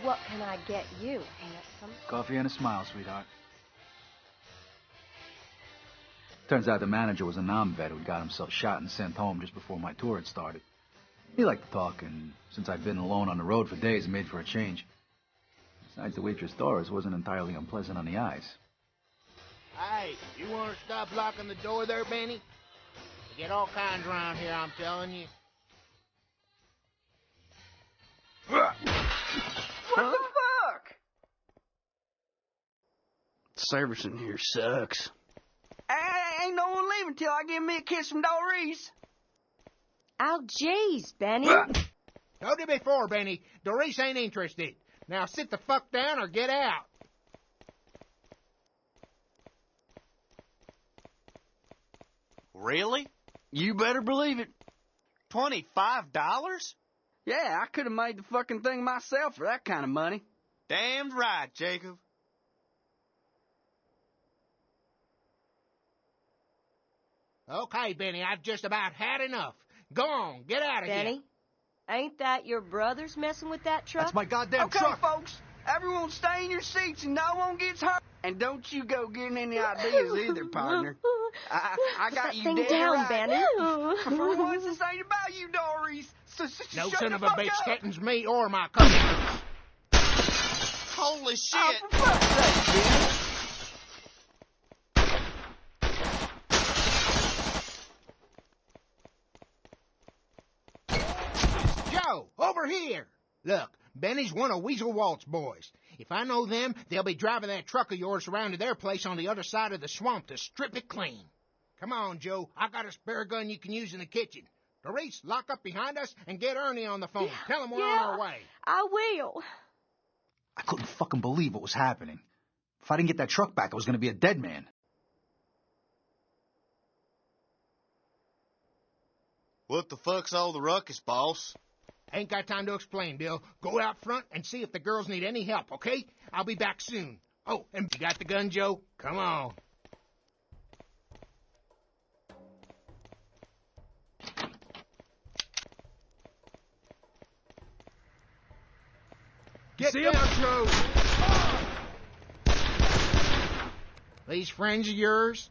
What can I get you, handsome? Coffee and a smile, sweetheart. Turns out the manager was a non-vet who'd got himself shot and sent home just before my tour had started. He liked to talk, and since I'd been alone on the road for days, it made for a change. Besides, the waitress Doris wasn't entirely unpleasant on the eyes. Hey, you want to stop locking the door there, Benny? You get all kinds around here, I'm telling you. What the fuck? Service in here sucks. Ain't no one leaving till I give me a kiss from Doris. Oh, jeez, Benny. Told you before, Benny. Doris ain't interested. Now sit the fuck down or get out. Really? You better believe it. $25? Yeah, I could have made the fucking thing myself for that kind of money. Damn right, Jacob. Okay, Benny, I've just about had enough. Go on, get out of here. Benny, ain't that your brothers messing with that truck? That's my goddamn Okay, truck! folks, everyone stay in your seats and no one gets hurt. And don't you go getting any ideas either, partner. I got Put you that thing dead down, right. Benny. For once, this ain't about you, Doris. So No shut son the of a fuck bitch up. threatens me or my customers. Holy shit! Oh, for fuck's sake, Benny. Joe, over here. Look, Benny's one of Weasel Walt's boys. If I know them, they'll be driving that truck of yours around to their place on the other side of the swamp to strip it clean. Come on, Joe. I got a spare gun you can use in the kitchen. Doris, lock up behind us and get Ernie on the phone. Tell him we're on our way. I will. I couldn't fucking believe what was happening. If I didn't get that truck back, I was gonna be a dead man. What the fuck's all the ruckus, boss? Ain't got time to explain, Bill. Go out front and see if the girls need any help, okay? I'll be back soon. Oh, and you got the gun, Joe? Come on. Get down, Joe! These friends of yours?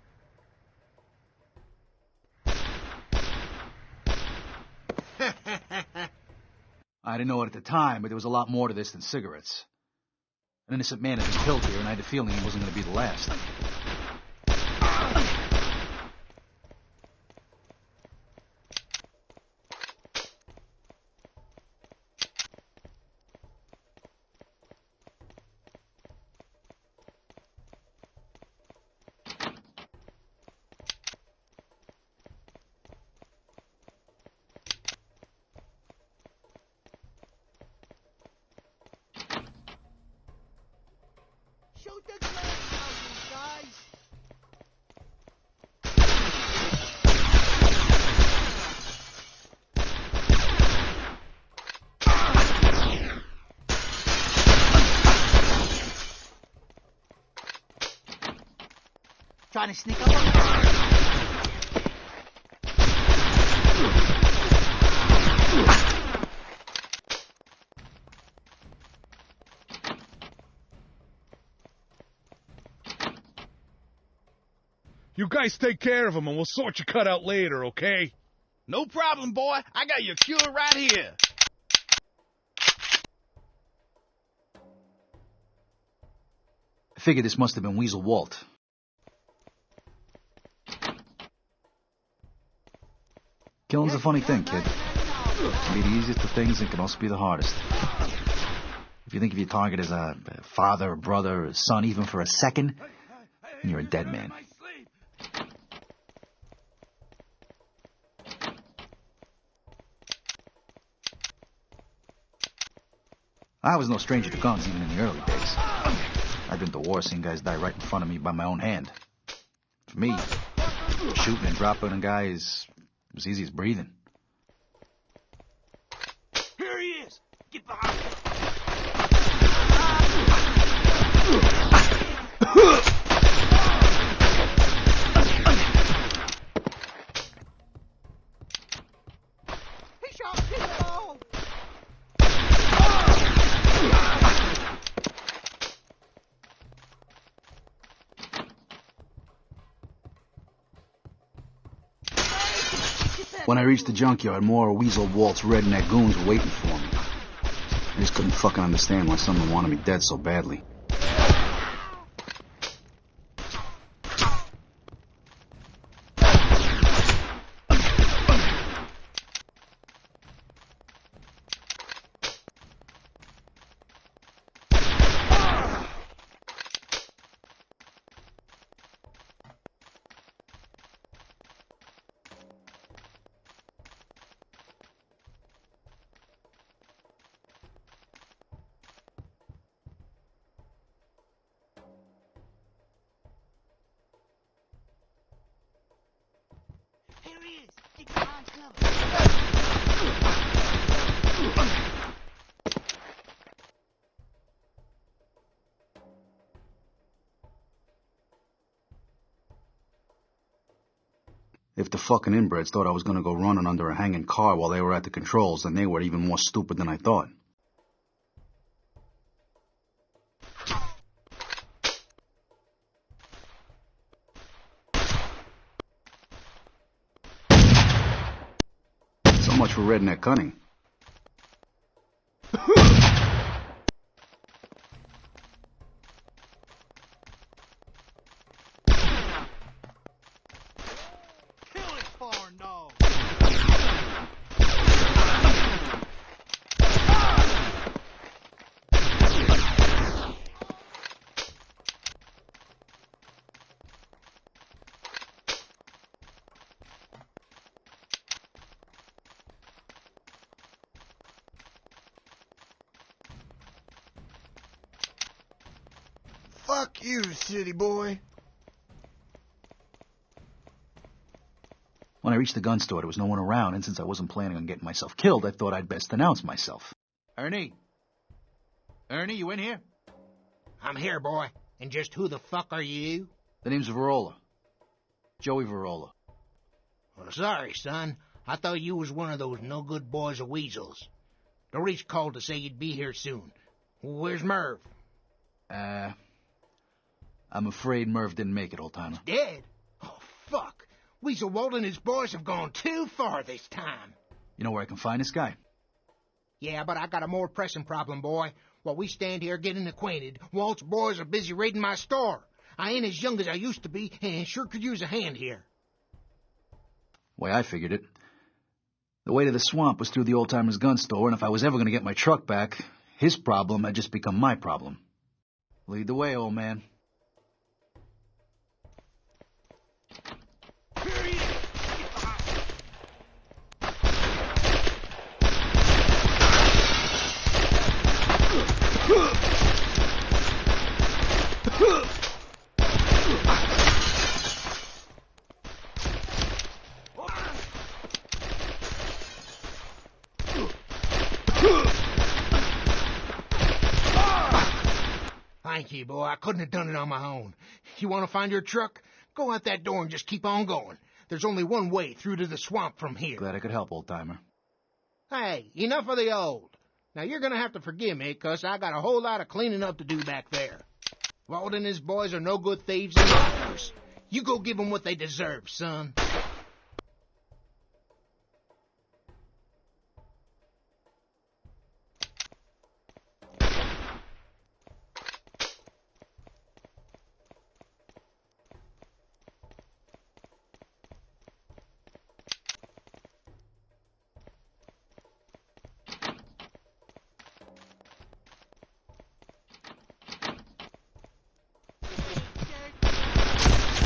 I didn't know it at the time, but there was a lot more to this than cigarettes. An innocent man had been killed here, and I had the feeling he wasn't going to be the last. Shoot the glass houses, guys! Trying to sneak up on me? You guys take care of him, and we'll sort your cut out later, okay? No problem, boy. I got your cure right here. I figured this must have been Weasel Walt. Killing's a funny thing, kid. It can be the easiest of things and can also be the hardest. If you think of your target as a father, a brother, a son, even for a second, then you're a dead man. I was no stranger to guns even in the early days. I've been to war seeing guys die right in front of me by my own hand. For me, shooting and dropping a guy is as easy as breathing. Here he is! Get behind him! He shot people! When I reached the junkyard, more Weasel Walt's redneck goons were waiting for me. I just couldn't fucking understand why someone wanted me dead so badly. Here he is. Get behind cover. If the fucking inbreds thought I was gonna go running under a hanging car while they were at the controls, then they were even more stupid than I thought. So much for redneck cunning. Kill his foreign dog. Fuck you, city boy. When I reached the gun store, there was no one around, and since I wasn't planning on getting myself killed, I thought I'd best announce myself. Ernie? Ernie, you in here? I'm here, boy. And just who the fuck are you? The name's Verola. Joey Verola. Well, sorry, son. I thought you was one of those no-good boys of weasels. The reach called to say you'd be here soon. Where's Merv? I'm afraid Merv didn't make it, old-timer. Dead? Oh, fuck. Weasel Walt and his boys have gone too far this time. You know where I can find this guy? Yeah, but I got a more pressing problem, boy. While we stand here getting acquainted, Walt's boys are busy raiding my store. I ain't as young as I used to be, and sure could use a hand here. Way I figured it. The way to the swamp was through the old-timer's gun store, and if I was ever going to get my truck back, his problem had just become my problem. Lead the way, old man. Thank you, boy. I couldn't have done it on my own. You want to find your truck? Go out that door and just keep on going. There's only one way through to the swamp from here. Glad I could help, old-timer. Hey, enough of the old. Now, you're going to have to forgive me, 'cause I got a whole lot of cleaning up to do back there. Walt and his boys are no good thieves and robbers. You go give them what they deserve, son.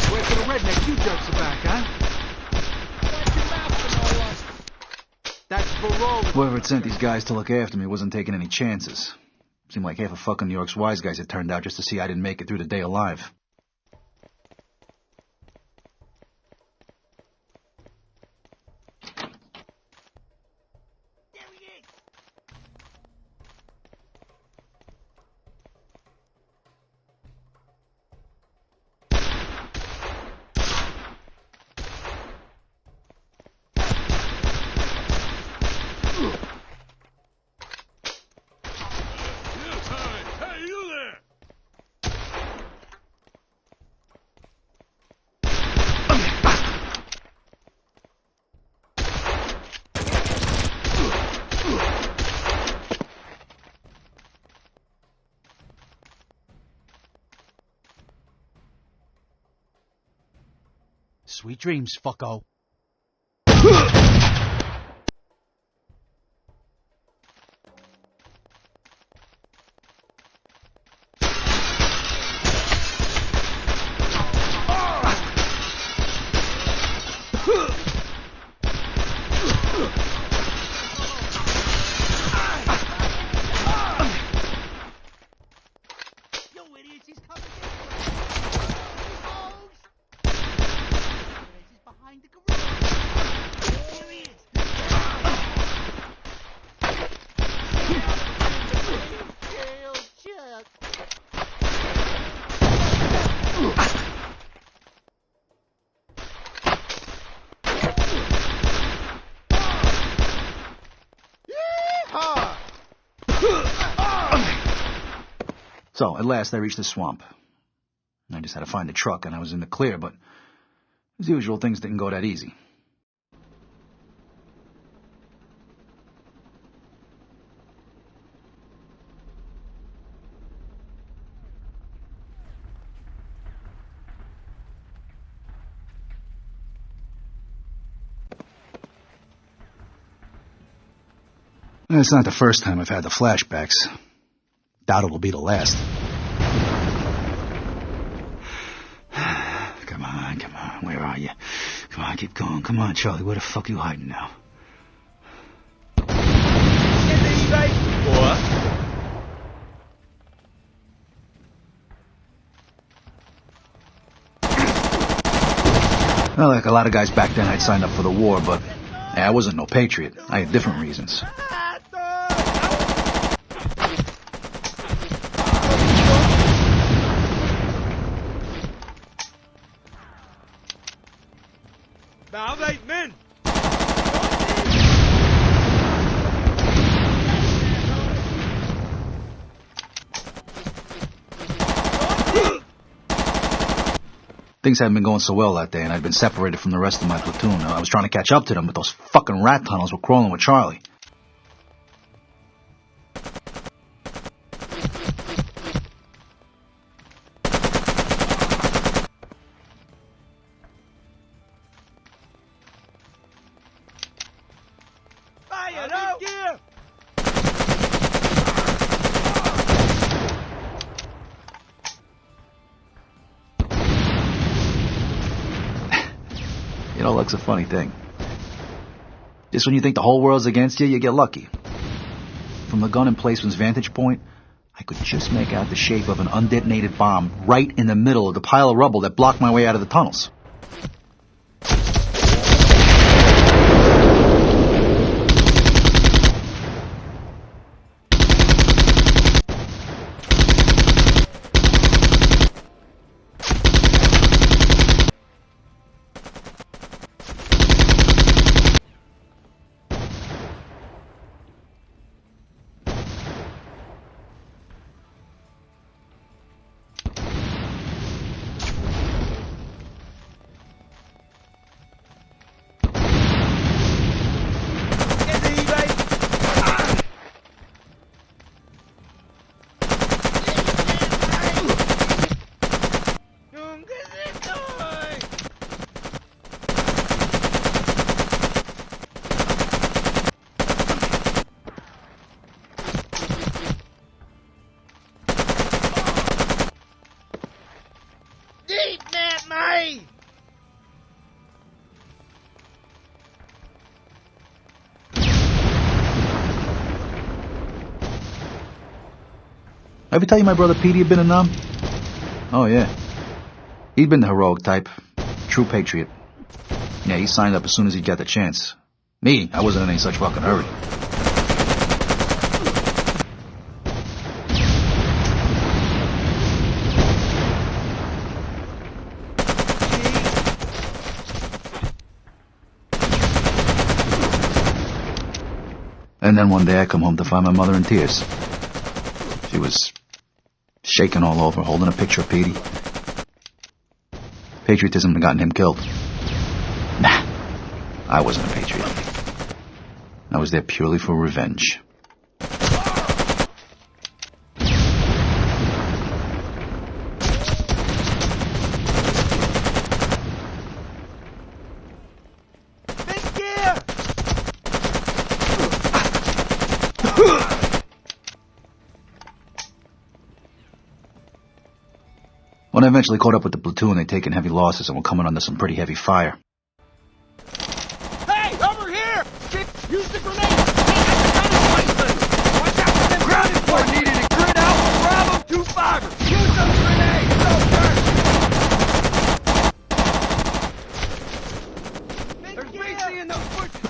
Wait for the redneck, you jerks are back, huh? That's Verola. Whoever had sent these guys to look after me wasn't taking any chances. Seemed like half of fucking New York's wise guys had turned out just to see I didn't make it through the day alive. There he is. Hey, you there! Sweet dreams, fucko. So, at last, I reached the swamp. I just had to find the truck, and I was in the clear, but as usual, things didn't go that easy. It's not the first time I've had the flashbacks. Doubt it'll be the last. Come on, where are you? Come on, keep going. Come on, Charlie, where the fuck you hiding now? What? Well, like a lot of guys back then, I'd signed up for the war, but I wasn't no patriot. I had different reasons. Men! Things hadn't been going so well that day, and I'd been separated from the rest of my platoon. I was trying to catch up to them, but those fucking rat tunnels were crawling with Charlie. You know, luck's a funny thing. Just when you think the whole world's against you, you get lucky. From the gun emplacement's vantage point, I could just make out the shape of an undetonated bomb right in the middle of the pile of rubble that blocked my way out of the tunnels. Ever tell you my brother Petey had been a numb? Oh, yeah. He'd been the heroic type. True patriot. Yeah, he signed up as soon as he got the chance. Me, I wasn't in any such fucking hurry. And then one day I come home to find my mother in tears. She was shaking all over, holding a picture of Petey. Patriotism had gotten him killed. Nah, I wasn't a patriot. I was there purely for revenge. I eventually caught up with the platoon, they'd taken heavy losses and were coming under some pretty heavy fire. Hey, over here! Use the grenade! Watch out for them grounded for needed a grid out for Bravo 2-5. Use those grenades! There's BC in those bushes!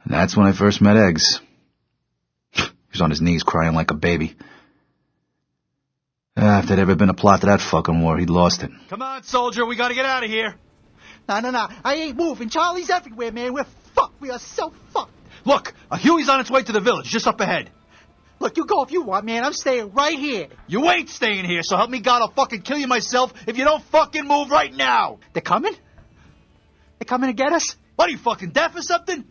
And that's when I first met Eggs. He was on his knees crying like a baby. If there'd ever been a plot to that fucking war, he'd lost it. Come on, soldier, we gotta get out of here. No. I ain't moving. Charlie's everywhere, man. We're fucked. We are so fucked. Look, a Huey's on its way to the village, just up ahead. Look, you go if you want, man. I'm staying right here. You ain't staying here, so help me God, I'll fucking kill you myself if you don't fucking move right now. They're coming? They're coming to get us? What, are you fucking deaf or something?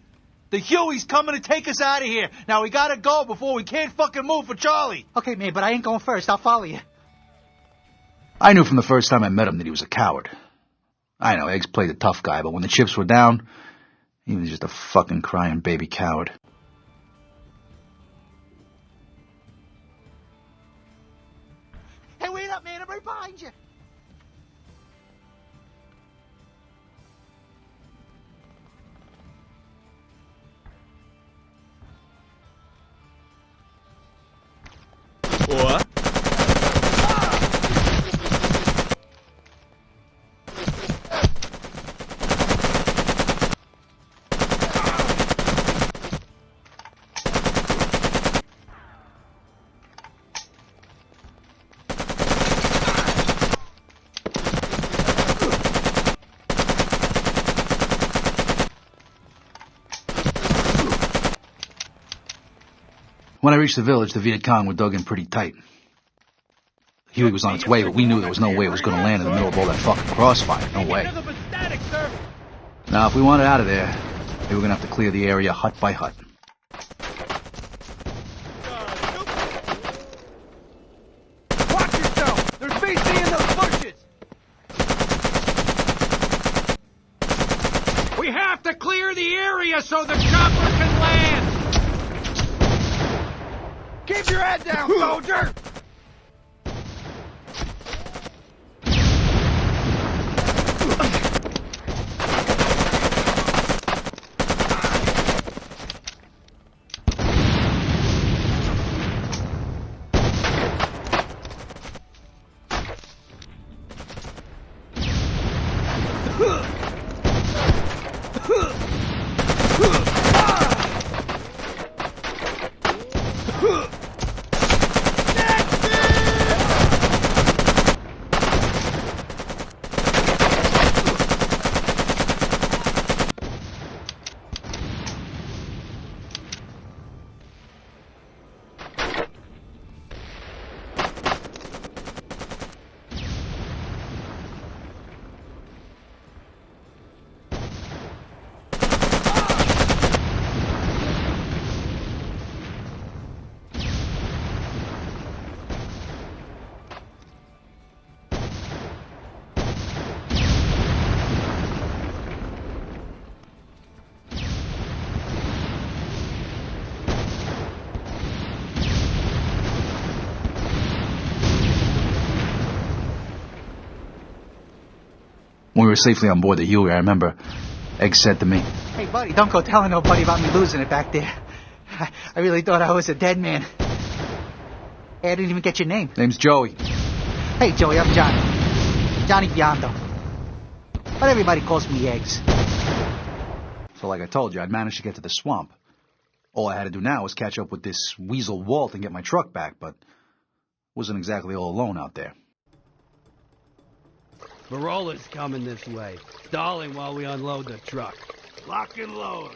The Huey's coming to take us out of here. Now we gotta go before we can't fucking move for Charlie. Okay, man, but I ain't going first. I'll follow you. I knew from the first time I met him that he was a coward. I know, Eggs played the tough guy, but when the chips were down, he was just a fucking crying baby coward. Hey, wait up, man. I'm right behind you. What? When I reached the village, the Viet Cong were dug in pretty tight. Huey was on its way, but we knew there was no way it was going to land in the middle of all that fucking crossfire. No way. Now, if we wanted out of there, we were going to have to clear the area hut by hut. Watch yourself! There's BC in those bushes! We have to clear the area so the chopper can land! Keep your head down, soldier! When we were safely on board the Huey, I remember Egg said to me, Hey, buddy, don't go telling nobody about me losing it back there. I really thought I was a dead man. Hey, I didn't even get your name. name's Joey. Hey, Joey, I'm Johnny. Johnny Biondo. But everybody calls me Eggs. So like I told you, I'd managed to get to the swamp. All I had to do now was catch up with this weasel Walt and get my truck back, but wasn't exactly all alone out there. Verola's coming this way. Stalling while we unload the truck. Lock and load.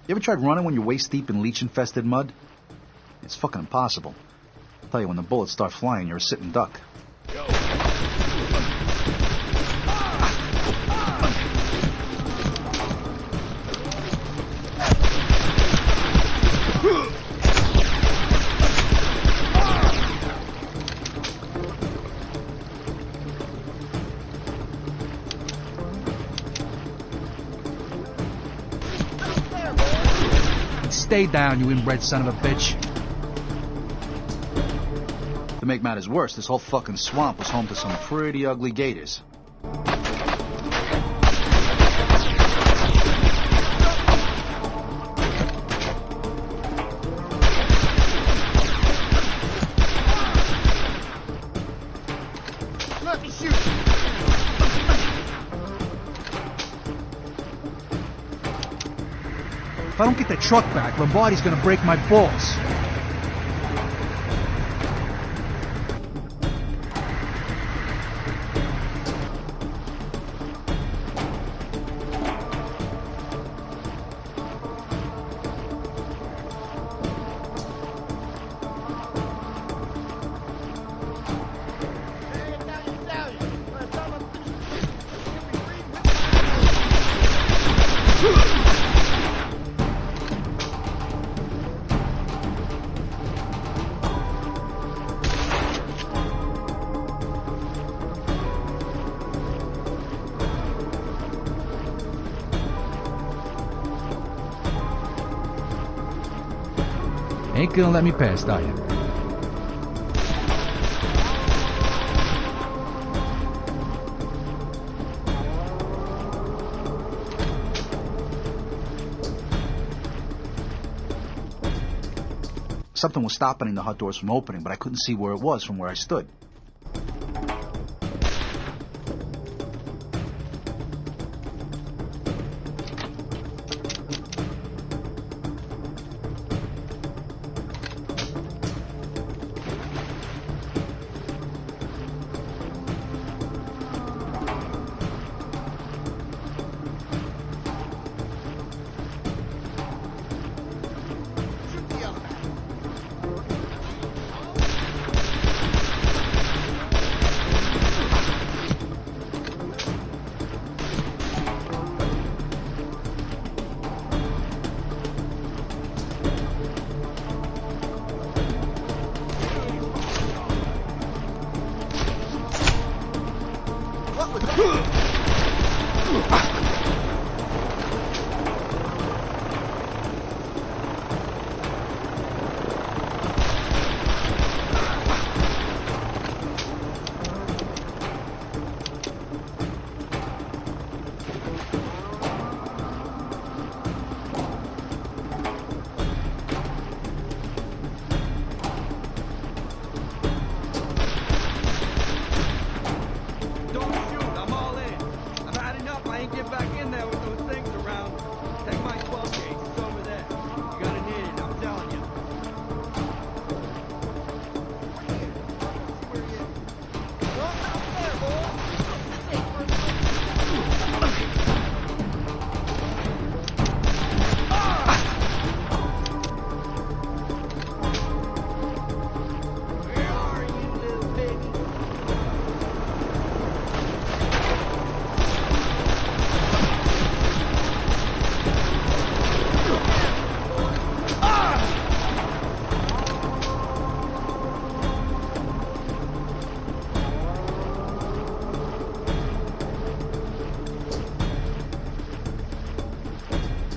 You ever tried running when you're waist deep in leech-infested mud? It's fucking impossible. I'll tell you, when the bullets start flying, you're a sitting duck. Stay down, you inbred son of a bitch. To make matters worse, this whole fucking swamp was home to some pretty ugly gators. Let me shoot. If I don't get the truck back, Lombardi's gonna break my balls. Ain't gonna let me pass, are you? Something was stopping the hut doors from opening, but I couldn't see where it was from where I stood.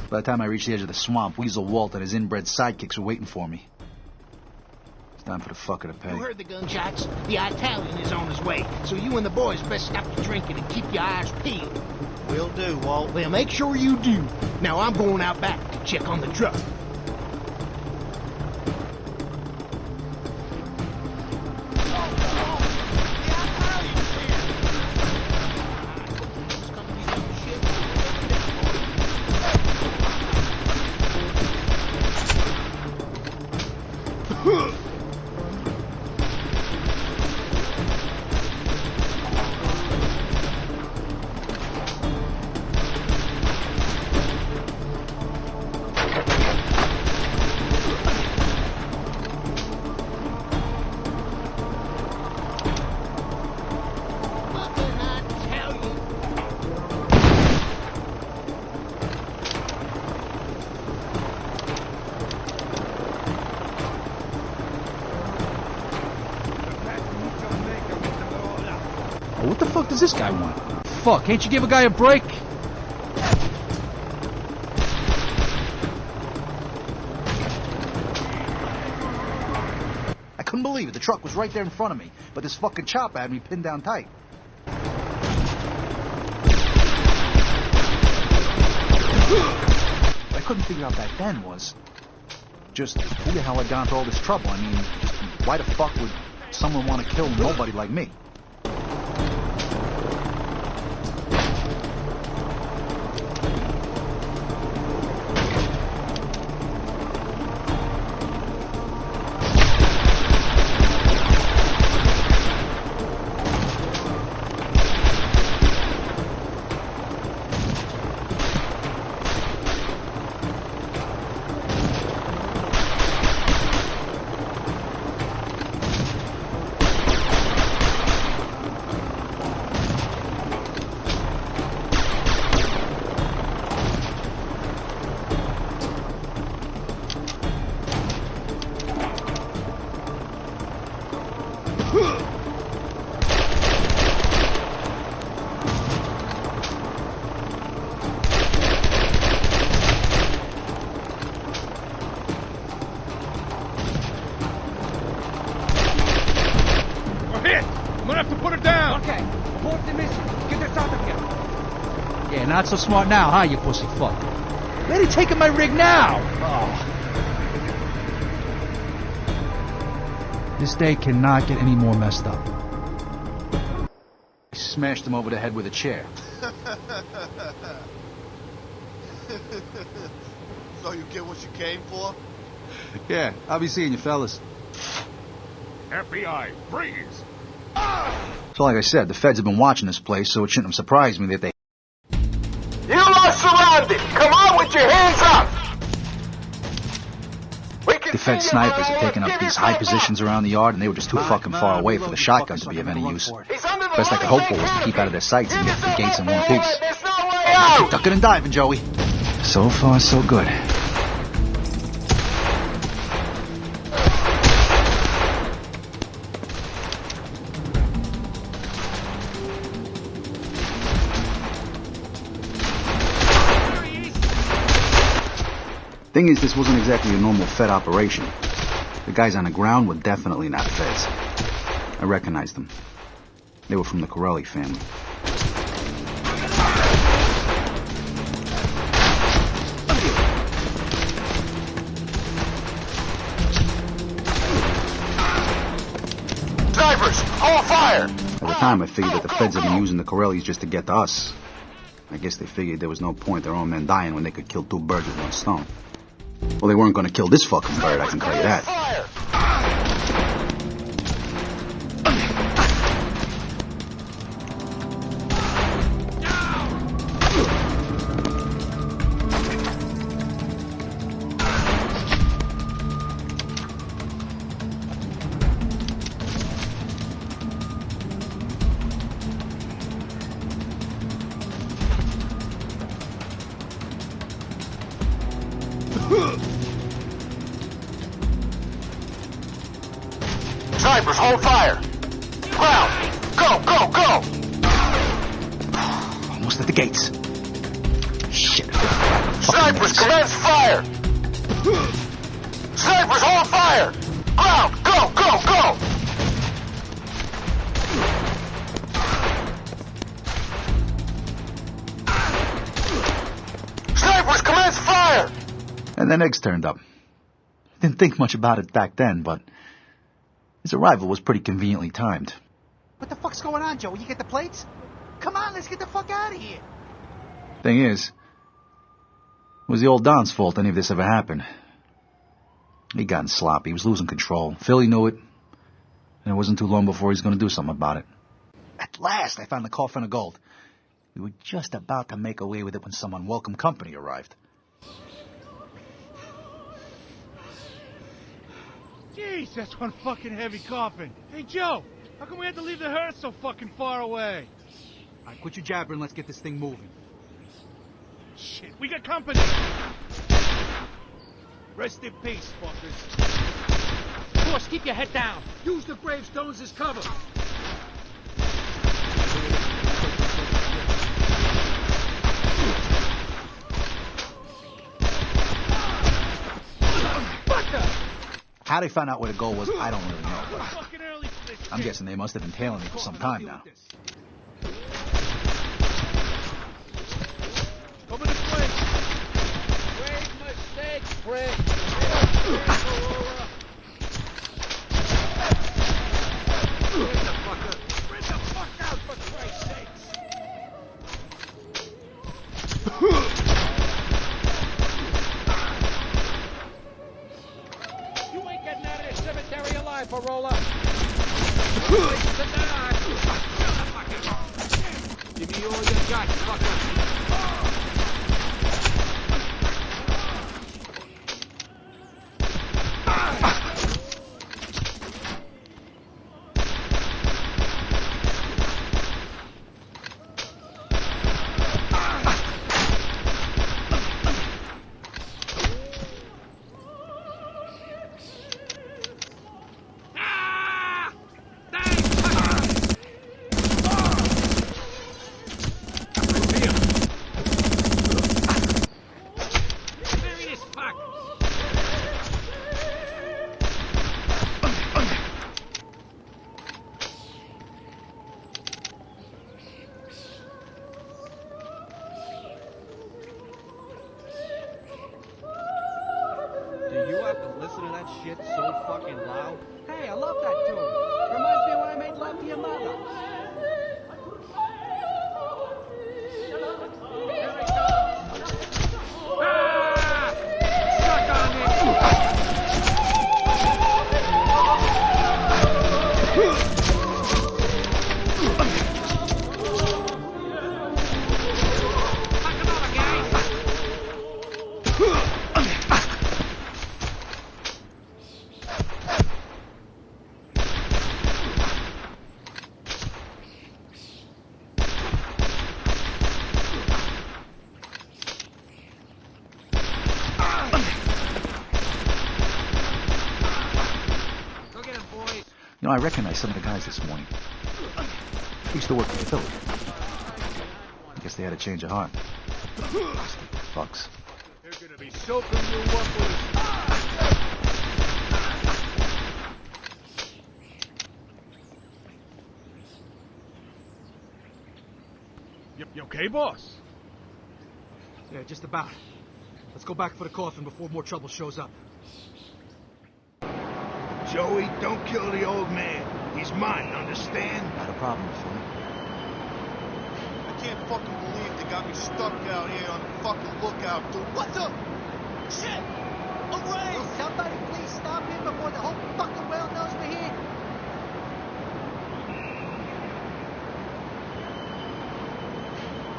By the time I reached the edge of the swamp, Weasel Walt and his inbred sidekicks were waiting for me. It's time for the fucker to pay. You heard the gunshots? The Italian is on his way, so you and the boys best stop your drinking and keep your eyes peeled. Will do, Walt. Well, make sure you do. Now I'm going out back to check on the truck. Oh, what the fuck does this guy want? Fuck, can't you give a guy a break? I couldn't believe it. The truck was right there in front of me, but this fucking chopper had me pinned down tight. What I couldn't figure out back then was just who the hell had gone to all this trouble. I mean, just why the fuck would someone want to kill nobody like me? Not so smart now, huh, you pussy fuck? Where are they taking my rig now? Oh. This day cannot get any more messed up. I smashed him over the head with a chair. So you get what you came for? Yeah, I'll be seeing you fellas. FBI, freeze! So like I said, the feds have been watching this place, so it shouldn't have surprised me that they... You are surrounded! Come on with your hands up! The Fed snipers had taken up these high positions around the yard, and they were just too fucking far away for the shotgun to be of any use. Best I could hope for was to keep out of their sights and get to the gates in one piece. Keep ducking and diving, Joey. So far, so good. Thing is, this wasn't exactly a normal Fed operation. The guys on the ground were definitely not Feds. I recognized them. They were from the Corelli family. Snipers, hold fire! At the time, I figured that the Feds had been using the Corellis just to get to us. I guess they figured there was no point their own men dying when they could kill two birds with one stone. Well, they weren't going to kill this fucking bird, I can tell you that. Snipers, hold fire! Ground! Go, go, go! Almost at the gates. Shit. Snipers, commence fire! Snipers, hold fire! Ground! Go, go, go! Snipers, commence fire! And then Eggs turned up. Didn't think much about it back then, but his arrival was pretty conveniently timed. What the fuck's going on, Joe? You get the plates? Come on, let's get the fuck out of here. Thing is, it was the old Don's fault any of this ever happened. He'd gotten sloppy. He was losing control. Philly knew it, and it wasn't too long before he was going to do something about it. At last, I found the coffin of gold. We were just about to make away with it when some unwelcome company arrived. Jeez, that's one fucking heavy coffin. Hey, Joe, how come we had to leave the hearse so fucking far away? All right, quit your jabbering. Let's get this thing moving. Shit, we got company. Rest in peace, fuckers. Boss, keep your head down. Use the gravestones as cover. How they found out where the goal was, I don't really know. But Fucking early for this I'm shit. guessing they must have been tailing me for some time now. Coming this way. Great mistake, Fred. Bring the fuck out, for Christ's sakes. You ain't getting out of this cemetery alive, Verola. Give me all you got, fucker. Listen to that shit so fucking loud. Hey, I love that tune. Reminds me of when I made love to your mother. Here it comes. Ah! Suck on me. Fuck another guy. You know, I recognize some of the guys this morning. They used to work for Philly. I guess they had a change of heart. Fucks. They're gonna be soaking you up with You okay, boss? Yeah, just about. Let's go back for the coffin before more trouble shows up. Joey, don't kill the old man. He's mine, understand? Not a problem, Philly. I can't fucking believe they got me stuck out here on the fucking lookout, dude. What the? Shit! A raid! Will somebody please stop him before the whole fucking world knows we're here?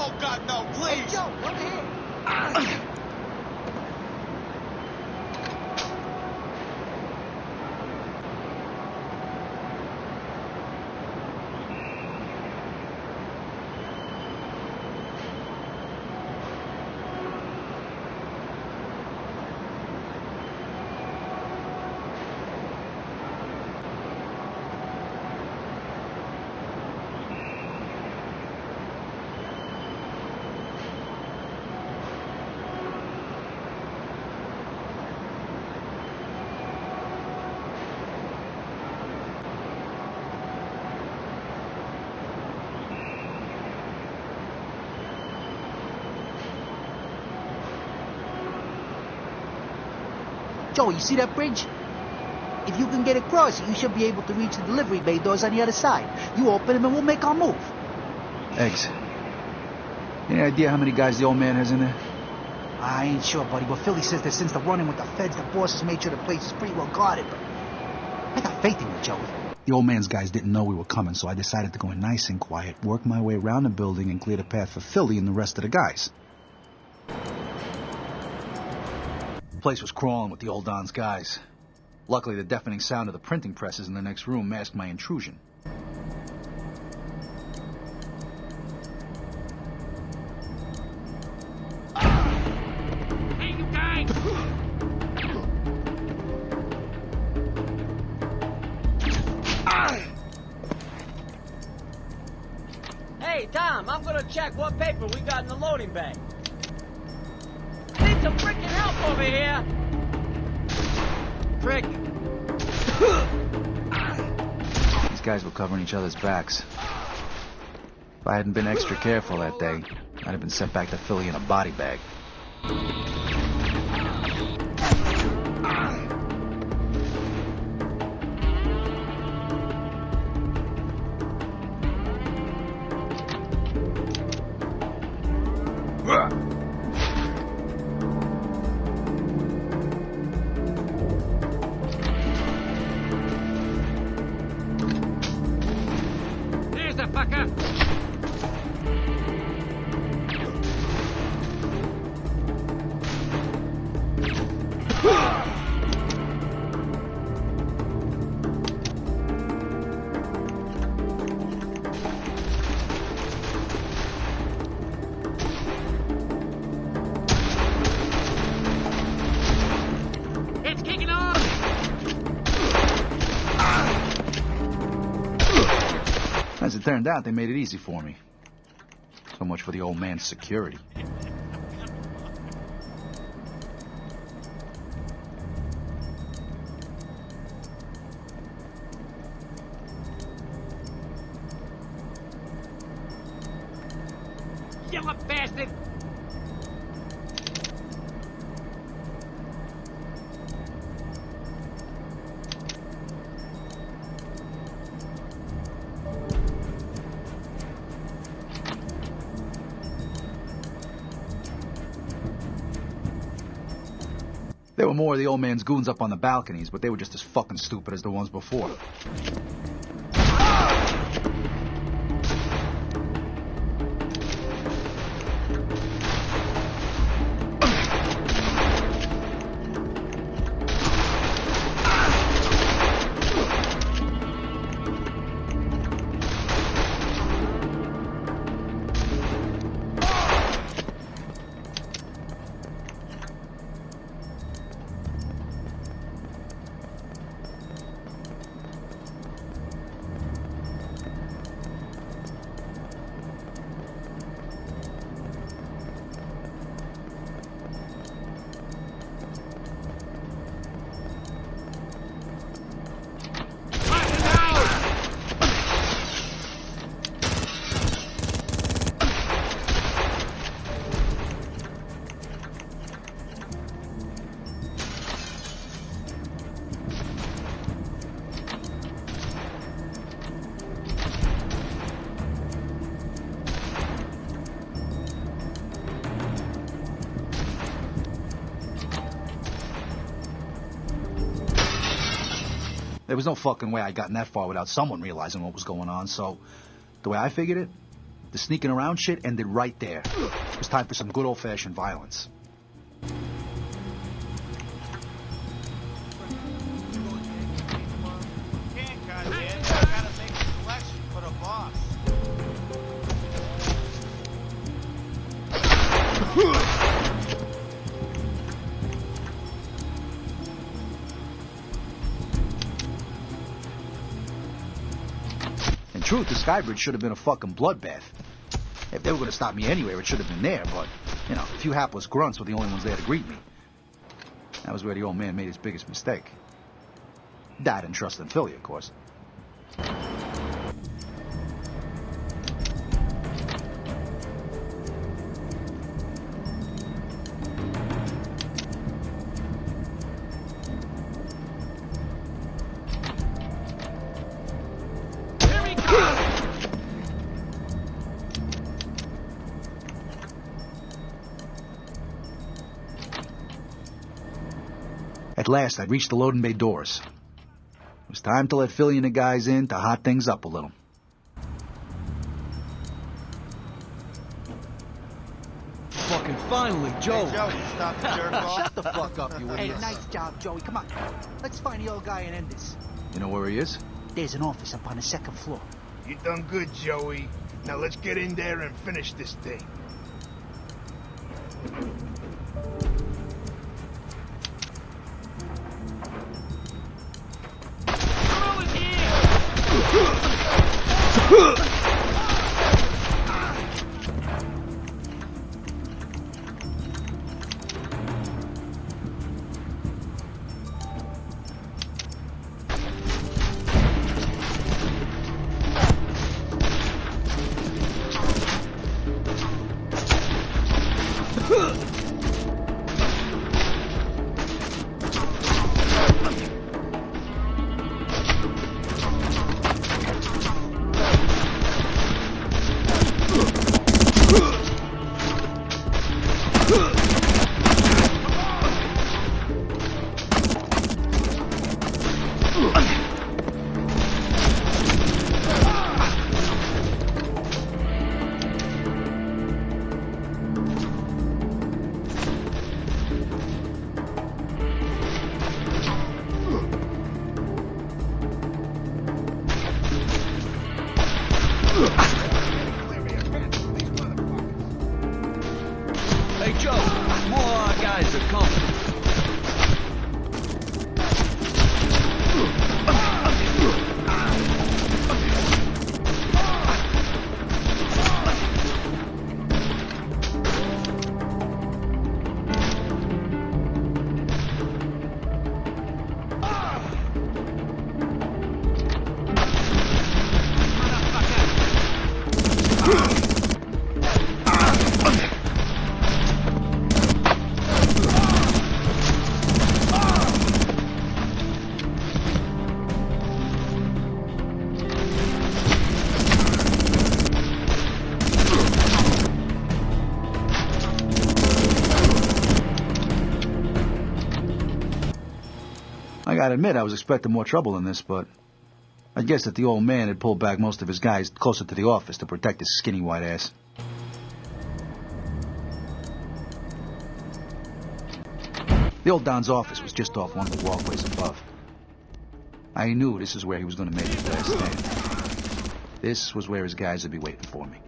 Oh, God, no, please! Hey, Joe, over here! Joe, you see that bridge? If you can get across it, you should be able to reach the delivery bay doors on the other side. You open them and we'll make our move. Eggs. Any idea how many guys the old man has in there? I ain't sure, buddy, but Philly says that since the run-in with the feds, the boss has made sure the place is pretty well guarded, but I got faith in you, Joey. The old man's guys didn't know we were coming, so I decided to go in nice and quiet, work my way around the building, and clear the path for Philly and the rest of the guys. The place was crawling with the old Don's guys. Luckily, the deafening sound of the printing presses in the next room masked my intrusion. Hey, you guys! Hey, Tom, I'm gonna check what paper we got in the loading bay. I need some freaking help over here! Trick, These guys were covering each other's backs. If I hadn't been extra careful that day, I'd have been sent back to Philly in a body bag. There's the fucker! It's kicking off! As it turned out, they made it easy for me. So much for the old man's security. Yellow bastard! There were more of the old man's goons up on the balconies, but they were just as fucking stupid as the ones before. There was no fucking way I'd gotten that far without someone realizing what was going on, so the way I figured it, the sneaking around shit ended right there. It was time for some good old-fashioned violence. In truth, the Sky Bridge should have been a fucking bloodbath. If they were going to stop me anywhere, it should have been there, but, you know, a few hapless grunts were the only ones there to greet me. That was where the old man made his biggest mistake. That and trust in Philly, of course. At last, I'd reached the loading bay doors. It was time to let Philly and the guys in to hot things up a little. Fucking finally, Joe. Hey, Joey, stop the jerk off. Shut the fuck up, you Hey, idiot. nice job, Joey. Come on. Let's find the old guy and end this. You know where he is? There's an office up on the second floor. You done good, Joey. Now let's get in there and finish this thing. Hey, Joe, more of our guys are coming. I gotta admit, I was expecting more trouble than this, but I guess that the old man had pulled back most of his guys closer to the office to protect his skinny white ass. The old Don's office was just off one of the walkways above. I knew this is where he was going to make his last stand. This was where his guys would be waiting for me.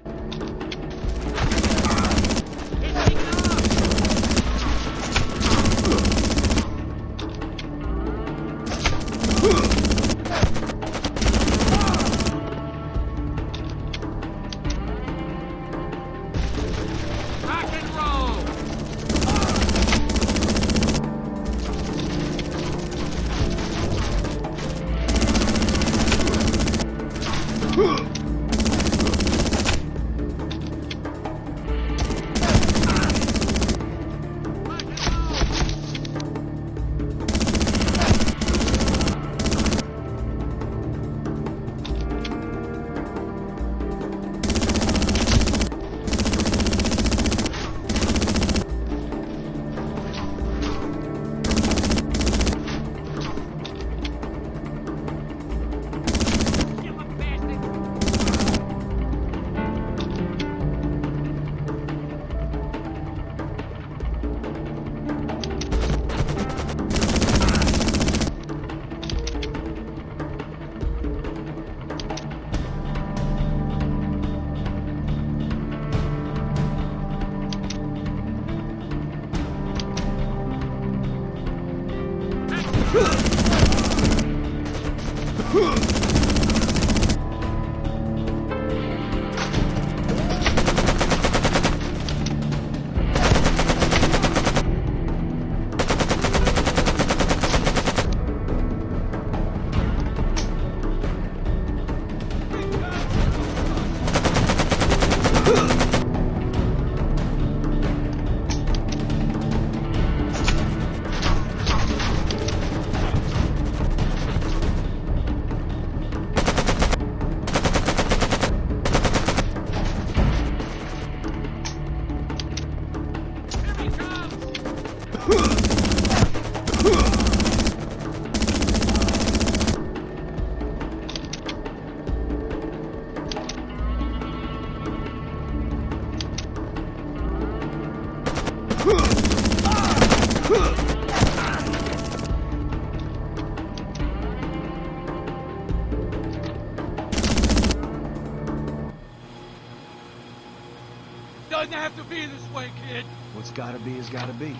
Doesn't have to be this way, kid. What's gotta be is gotta be.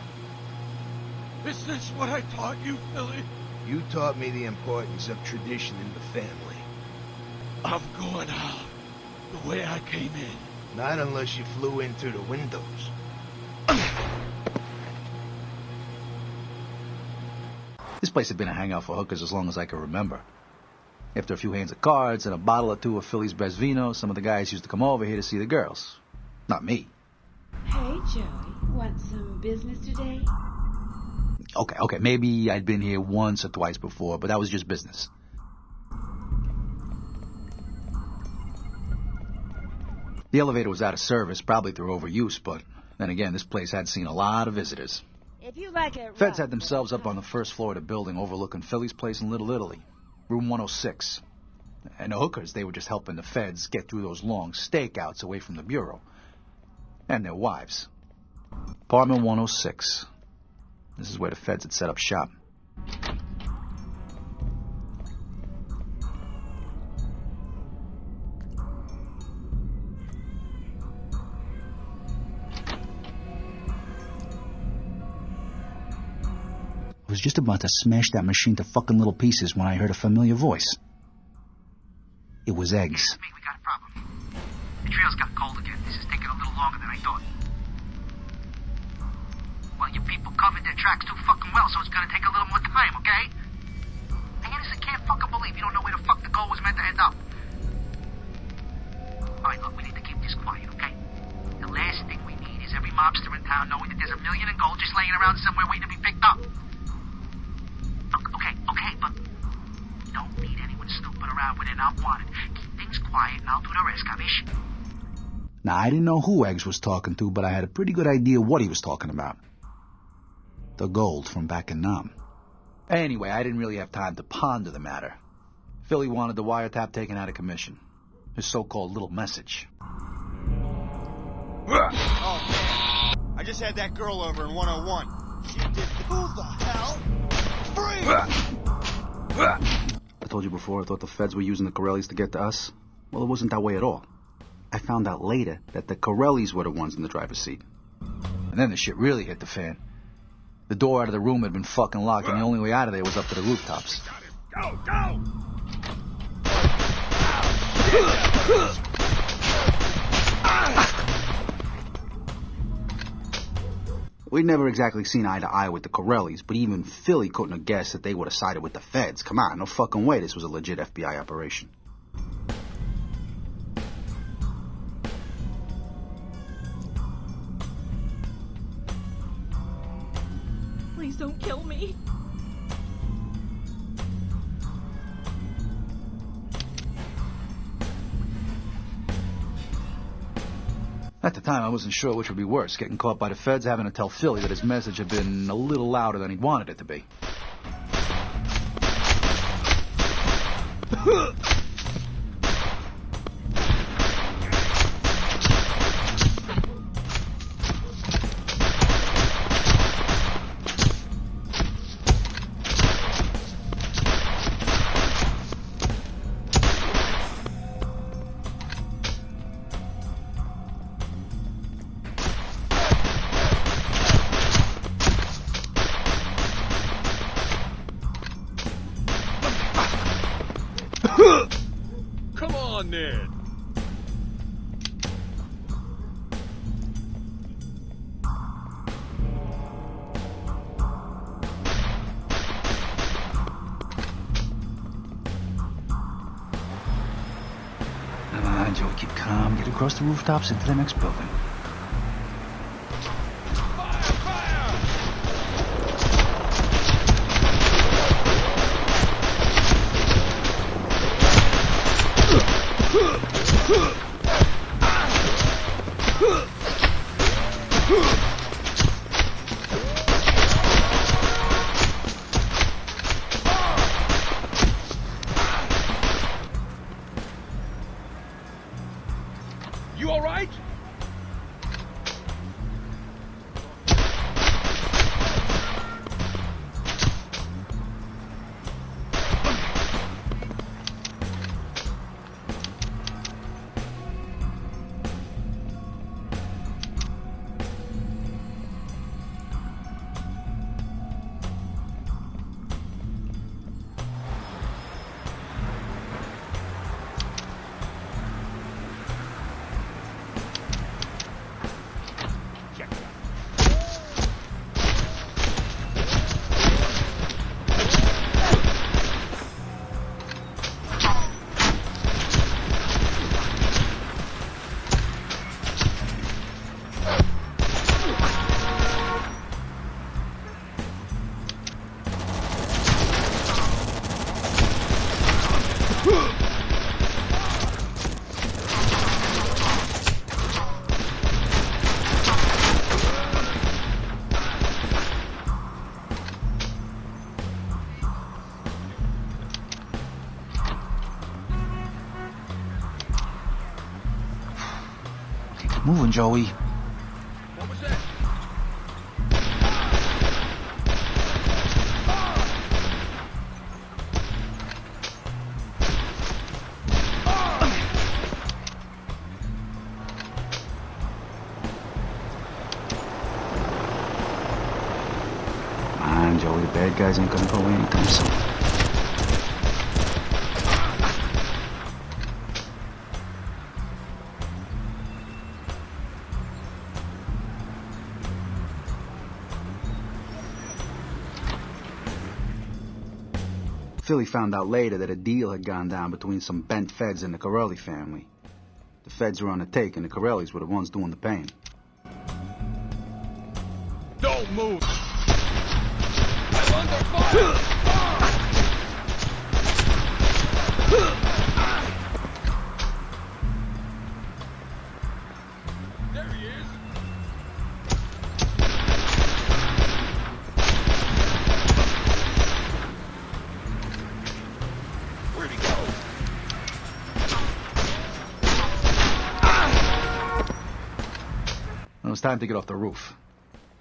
Is this what I taught you, Philly? You taught me the importance of tradition in the family. I'm going out the way I came in. Not unless you flew in through the windows. This place had been a hangout for hookers as long as I can remember. After a few hands of cards and a bottle or two of Philly's best vino, some of the guys used to come over here to see the girls. Not me. Hey, Joey. Want some business today? Okay, maybe I'd been here once or twice before, but that was just business. The elevator was out of service, probably through overuse, but then again, this place had seen a lot of visitors. If you like it Feds had themselves up on the first floor of the building overlooking Philly's place in Little Italy, room 106. And the hookers, they were just helping the feds get through those long stakeouts away from the bureau. And their wives. Apartment 106. This is where the feds had set up shop. was just about to smash that machine to fucking little pieces when I heard a familiar voice. It was Eggs. We got a problem. The trail's got cold again. This is taking a little longer than I thought. Well, you people covered their tracks too fucking well, so it's gonna take a little more time, okay? I honestly can't fucking believe you don't know where the fuck the goal was meant to end up. Alright, look, we need to keep this quiet, okay? The last thing we need is every mobster in town knowing that there's $1 million in gold just laying around somewhere waiting to be picked up. Okay, but don't need anyone snooping around when they're not wanted. Keep things quiet and I'll do the rest, capish? Now, I didn't know who Eggs was talking to, but I had a pretty good idea what he was talking about. The gold from back in Nam. Anyway, I didn't really have time to ponder the matter. Philly wanted the wiretap taken out of commission. His so-called little message. Oh, man. I just had that girl over in 101. She did... Who the hell? Free! I told you before I thought the feds were using the Corellis to get to us. Well, it wasn't that way at all. I found out later that the Corellis were the ones in the driver's seat. And then the shit really hit the fan. The door out of the room had been fucking locked, and the only way out of there was up to the rooftops. Go, go! We'd never exactly seen eye to eye with the Corellis, but even Philly couldn't have guessed that they would have sided with the feds. Come on, no fucking way this was a legit FBI operation. Please don't kill me. At the time, I wasn't sure which would be worse, getting caught by the feds, having to tell Philly that his message had been a little louder than he'd wanted it to be. Come on, Ned. Come on, Joey, keep calm. Get across the rooftops into the next building. You all right? Moving, Joey. What was that? Come on, mind, Joey. The bad guys ain't gonna go away anytime soon. Philly found out later that a deal had gone down between some bent feds and the Rivarly family. The feds were on the take, and the Rivarlys were the ones doing the paying. Don't move! I'm under fire! There he is! Where'd he go? It was time to get off the roof.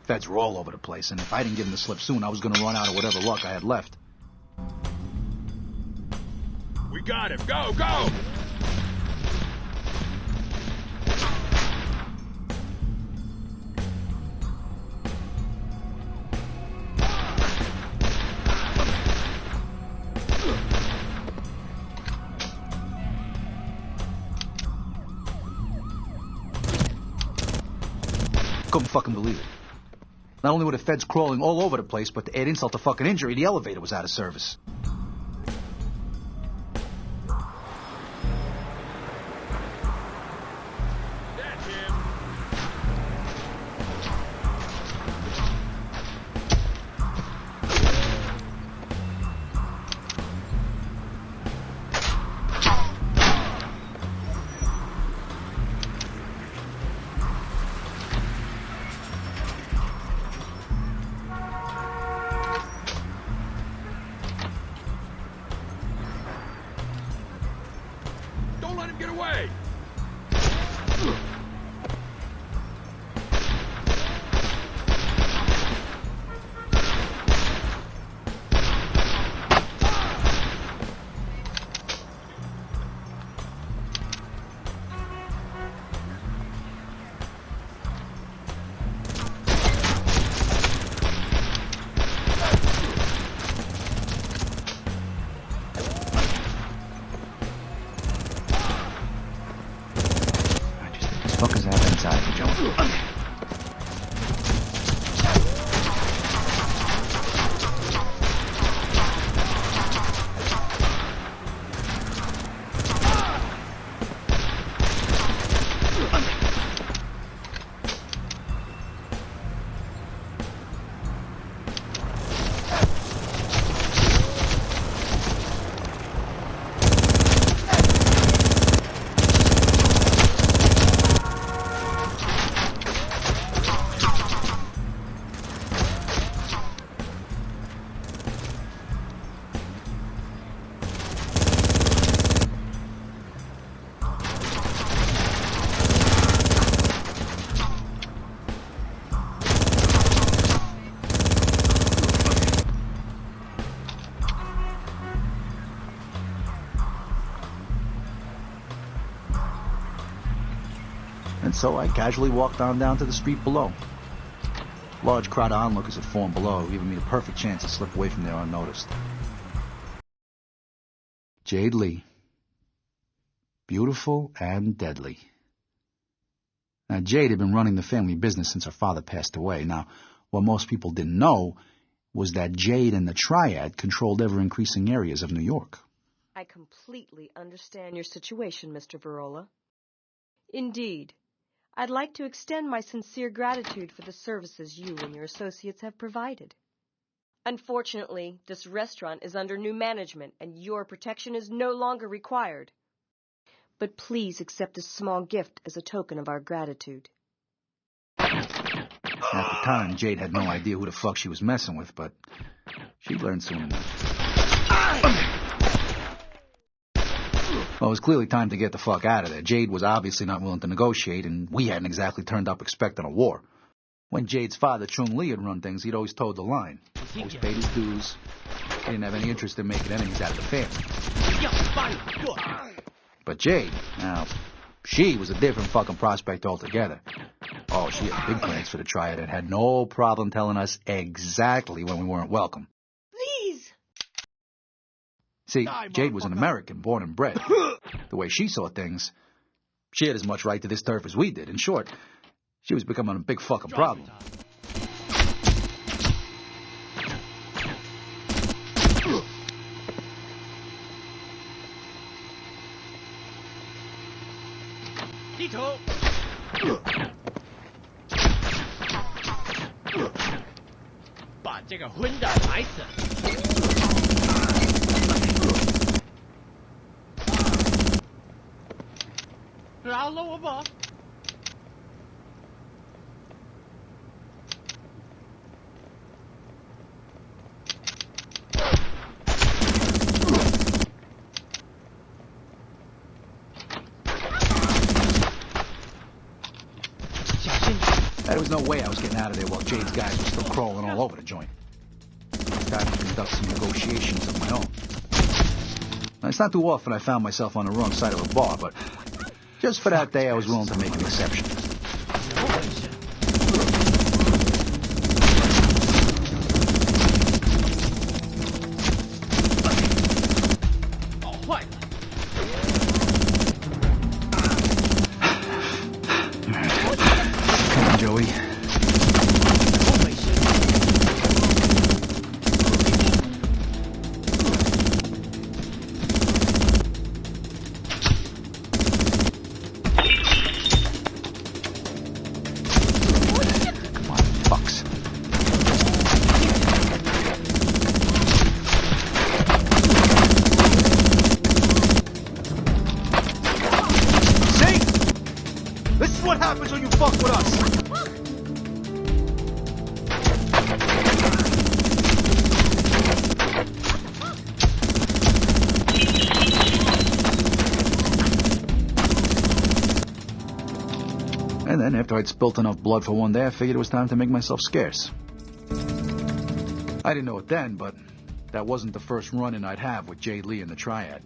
Feds were all over the place, and if I didn't give them the slip soon, I was gonna run out of whatever luck I had left. We got him! Go, go! Couldn't fucking believe it. Not only were the feds crawling all over the place, but to add insult to fucking injury, the elevator was out of service. That's him! Don't let him get away! Fuckers have inside for Joey. And so I casually walked on down to the street below. Large crowd of onlookers had formed below, giving me the perfect chance to slip away from there unnoticed. Jade Lee. Beautiful and deadly. Now, Jade had been running the family business since her father passed away. Now, what most people didn't know was that Jade and the Triad controlled ever-increasing areas of New York. I completely understand your situation, Mr. Verola. Indeed, I'd like to extend my sincere gratitude for the services you and your associates have provided. Unfortunately, this restaurant is under new management, and your protection is no longer required. But please accept this small gift as a token of our gratitude. At the time, Jade had no idea who the fuck she was messing with, but she'd learn soon enough. Well, it was clearly time to get the fuck out of there. Jade was obviously not willing to negotiate, and we hadn't exactly turned up expecting a war. When Jade's father, Chung Lee, had run things, he'd always toed the line. Always paid his dues. He didn't have any interest in making enemies out of the family. But Jade, now, she was a different fucking prospect altogether. Oh, she had big plans for the triad and had no problem telling us exactly when we weren't welcome. Please! See, Jade was an American, born and bred. The way she saw things, she had as much right to this turf as we did. In short, she was becoming a big fucking problem. Tito! 把这个混蛋埋死！饶了我吧！There was no way I was getting out of there while Jade's guys were still crawling all over the joint. Got to conduct some negotiations of my own. Now, it's not too often I found myself on the wrong side of a bar, but just for that day I was willing to make an exception. Joey. Come on, fucks. See? This is what happens when you fuck with us. And then, after I'd spilt enough blood for one day, I figured it was time to make myself scarce. I didn't know it then, but that wasn't the first run-in I'd have with Jade Lee and the Triad.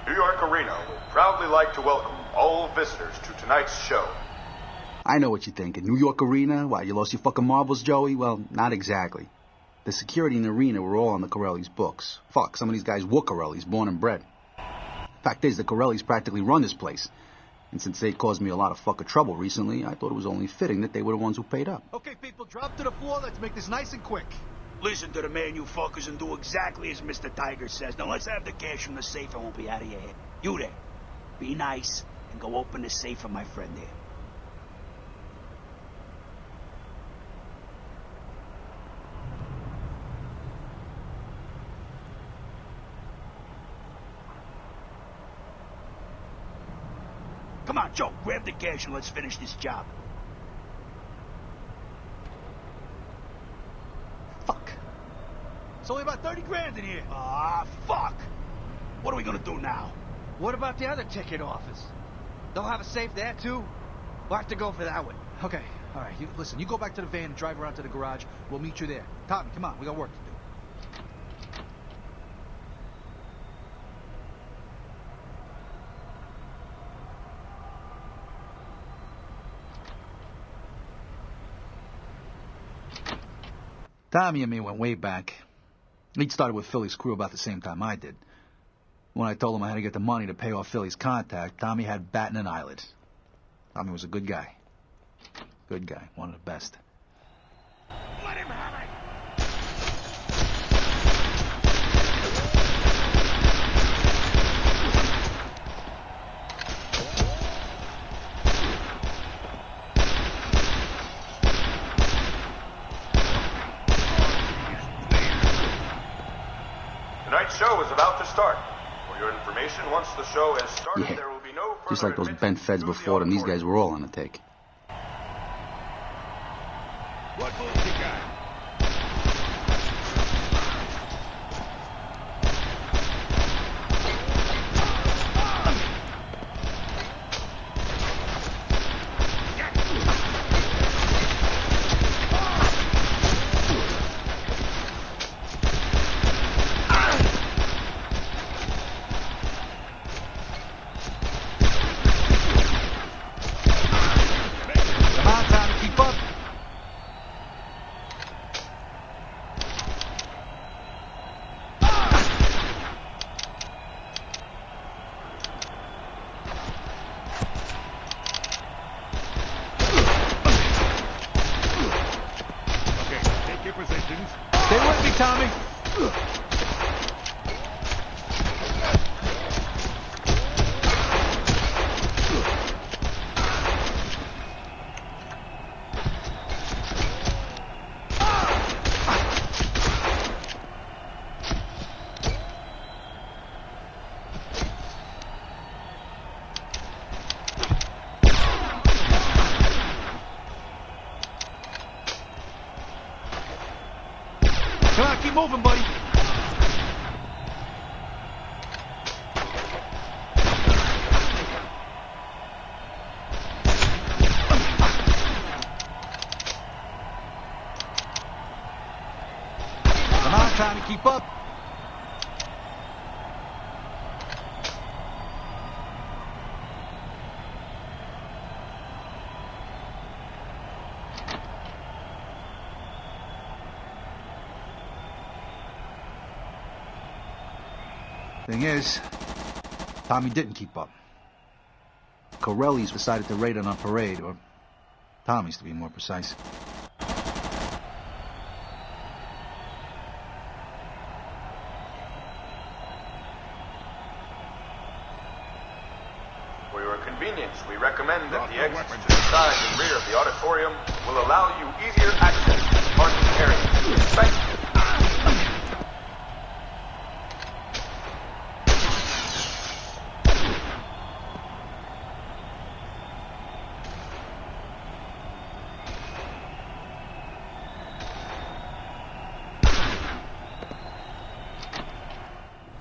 New York Arena would proudly like to welcome all visitors to tonight's show. I know what you're thinking. New York Arena? Why, you lost your fucking marbles, Joey? Well, not exactly. The security in the arena were all on the Corelli's books. Fuck, some of these guys were Corelli's, born and bred. Fact is, the Corellis practically run this place. And since they caused me a lot of fucking trouble recently, I thought it was only fitting that they were the ones who paid up. Okay, people, drop to the floor. Let's make this nice and quick. Listen to the man, you fuckers, and do exactly as Mr. Tiger says. Now let's have the cash from the safe and we'll be out of your head. You there, be nice and go open the safe for my friend there. Come on, Joe, grab the cash and let's finish this job. Fuck. It's only about 30 grand in here. Ah, fuck. What are we gonna do now? What about the other ticket office? They'll have a safe there, too? We'll have to go for that one. Okay, all right. Listen, you go back to the van and drive around to the garage. We'll meet you there. Tommy, come on. We got work to do. Tommy and me went way back. He'd started with Philly's crew about the same time I did. When I told him I had to get the money to pay off Philly's contact, Tommy had bat in an eyelid. Tommy was a good guy. Good guy. One of the best. Let him have it! Tonight's show is about to start. For your information, once the show has started, there will be no further Just like those bent feds before them, these guys were all on the take. What moves you got? moving, buddy. Come on, Tommy, keep up. Thing is, Tommy didn't keep up. Corelli's decided to raid on our parade, or Tommy's to be more precise. For your convenience, we recommend that the exits to the side and rear of the auditorium will allow you easier access to the parking area. Thank you.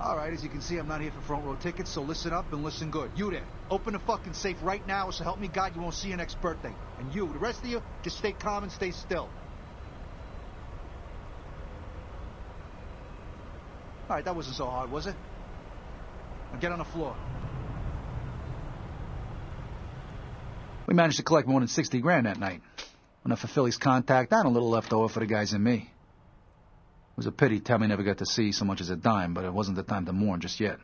Alright, as you can see, I'm not here for front row tickets, so listen up and listen good. You there, open the fucking safe right now, so help me God you won't see your next birthday. And you, the rest of you, just stay calm and stay still. Alright, that wasn't so hard, was it? Now get on the floor. We managed to collect more than 60 grand that night. Enough for Philly's contact and a little left over for the guys and me. It was a pity Tammy never got to see so much as a dime, but it wasn't the time to mourn just yet.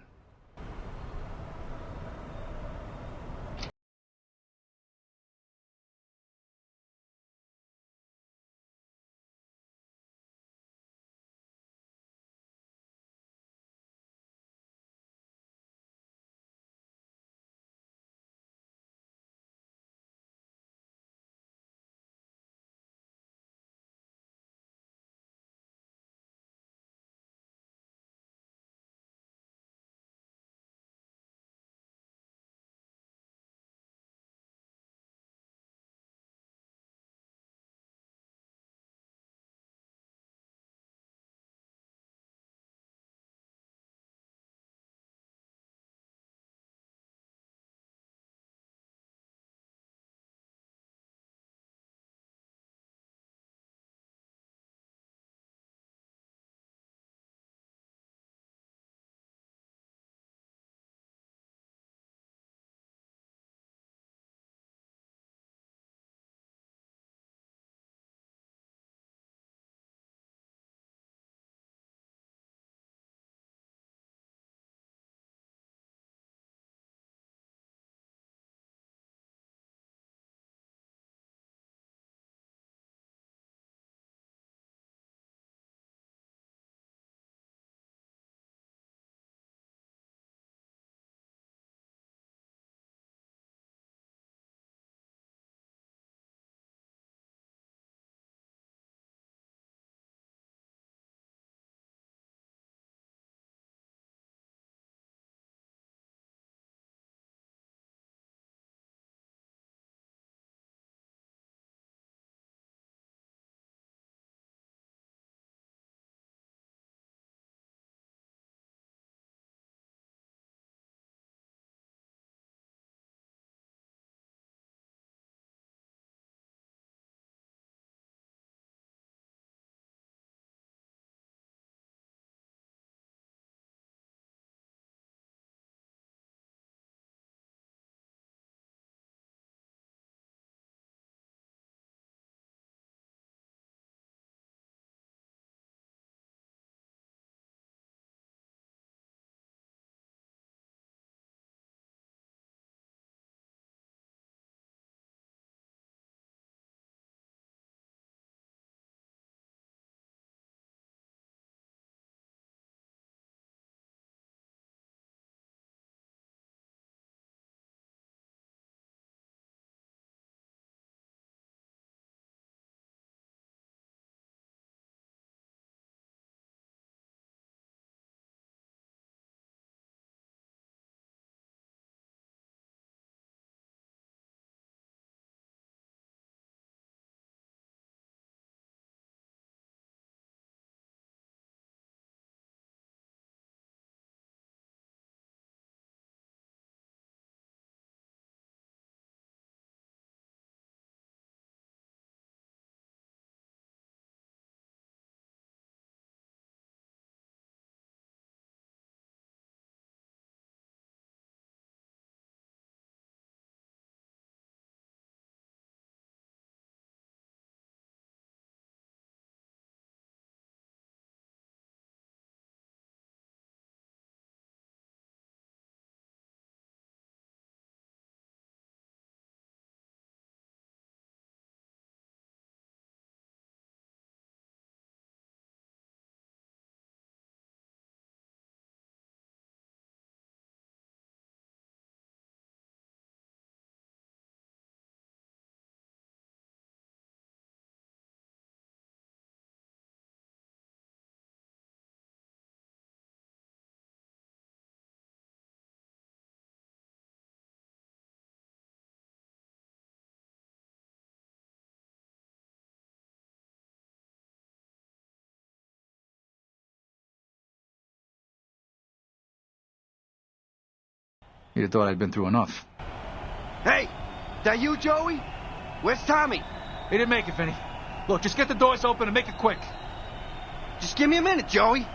He'd have thought I'd been through enough. Hey, that you, Joey? Where's Tommy? He didn't make it, Vinny. Look, just get the doors open and make it quick. Just give me a minute, Joey.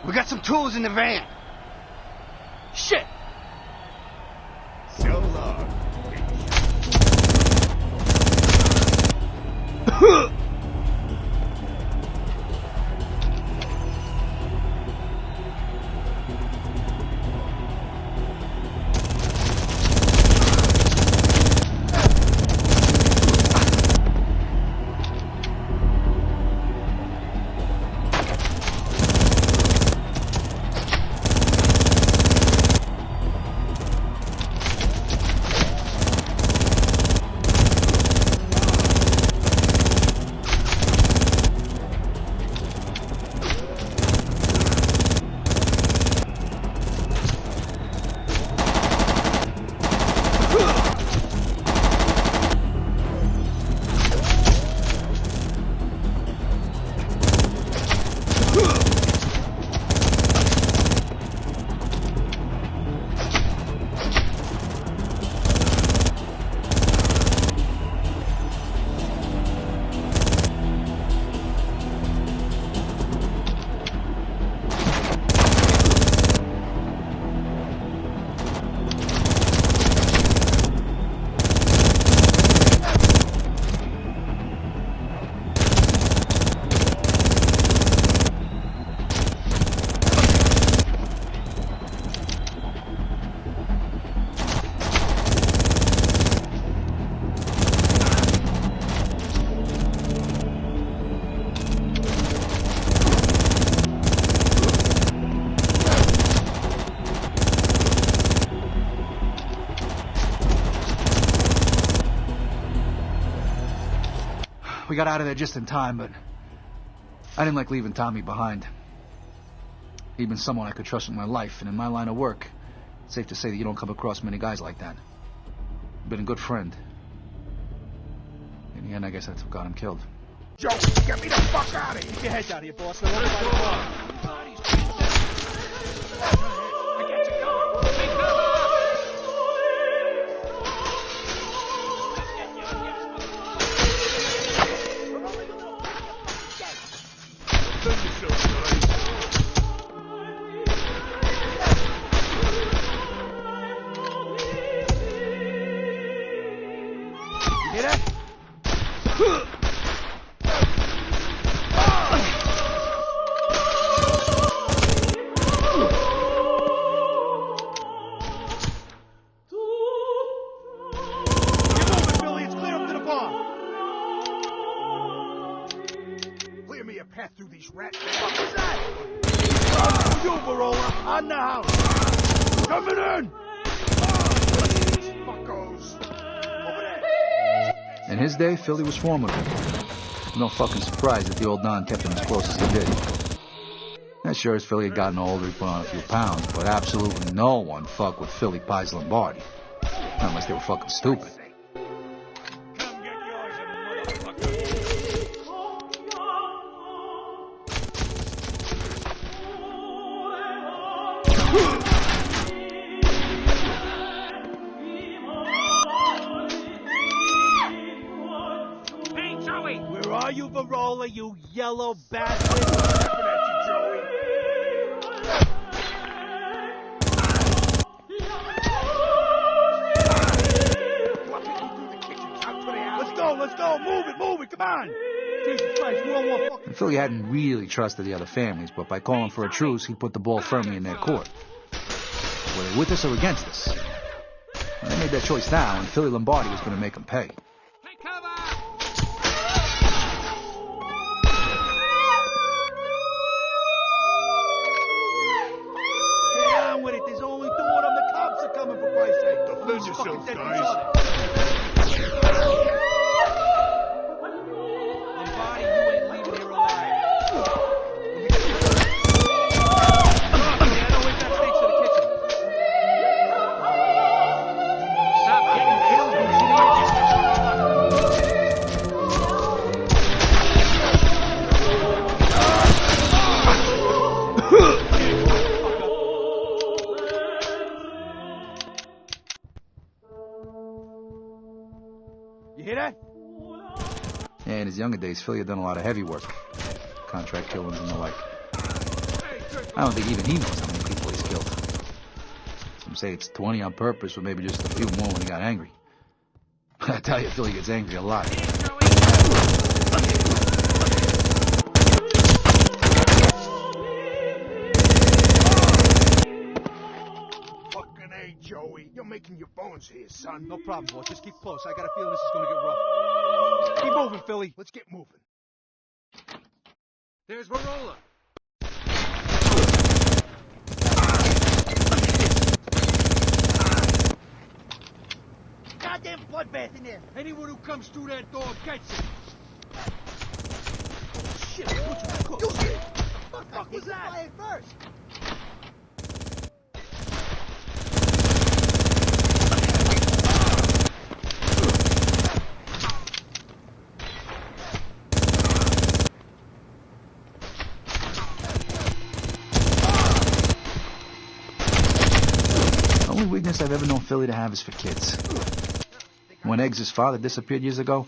We got some tools in the van. Shit! So long. We got out of there just in time, but I didn't like leaving Tommy behind. He'd been someone I could trust with my life, and in my line of work, it's safe to say that you don't come across many guys like that. Been a good friend. In the end, I guess that's what got him killed. Joe, get me the fuck out of here! Get your head out of here, boss. I got you through these rats. What was that? You, Verola, on the house. Coming in. Fuckos. Over there. In his day, Philly was formidable. No fucking surprise that the old Don kept him as close as he did. That sure as Philly had gotten older, he put on a few pounds, but absolutely no one fucked with Philly Pies Lombardi. Not unless they were fucking stupid. Verola, you yellow bastard! What's happening at you, Joey? Let's go! Move it, come on! Jesus Christ, we're all more fucking... Philly hadn't really trusted the other families, but by calling for a truce, he put the ball firmly in their court. Were they with us or against us? When they made that choice now, and Philly Lombardi was going to make them pay. Defend yourselves, guys. Lombardi, you ain't leaving here alive. I know we've got steaks in the kitchen. Stop getting killed, you hear that? Yeah, in his younger days, Philly had done a lot of heavy work. Contract killings and the like. I don't think even he knows how many people he's killed. Some say it's 20 on purpose, or maybe just a few more when he got angry. I tell you, Philly gets angry a lot. Fucking A, Joey. You're making your bones here, son. No problem, boss. Just keep close. I got a feeling this is gonna get rough. Keep moving, Philly. Let's get moving. There's Verola. Goddamn bloodbath in there. Anyone who comes through that door gets it. Oh, shit. What you cook? You did. What the fuck was that? Fire first. The only weakness I've ever known Philly to have is for kids. When Eggs' father disappeared years ago,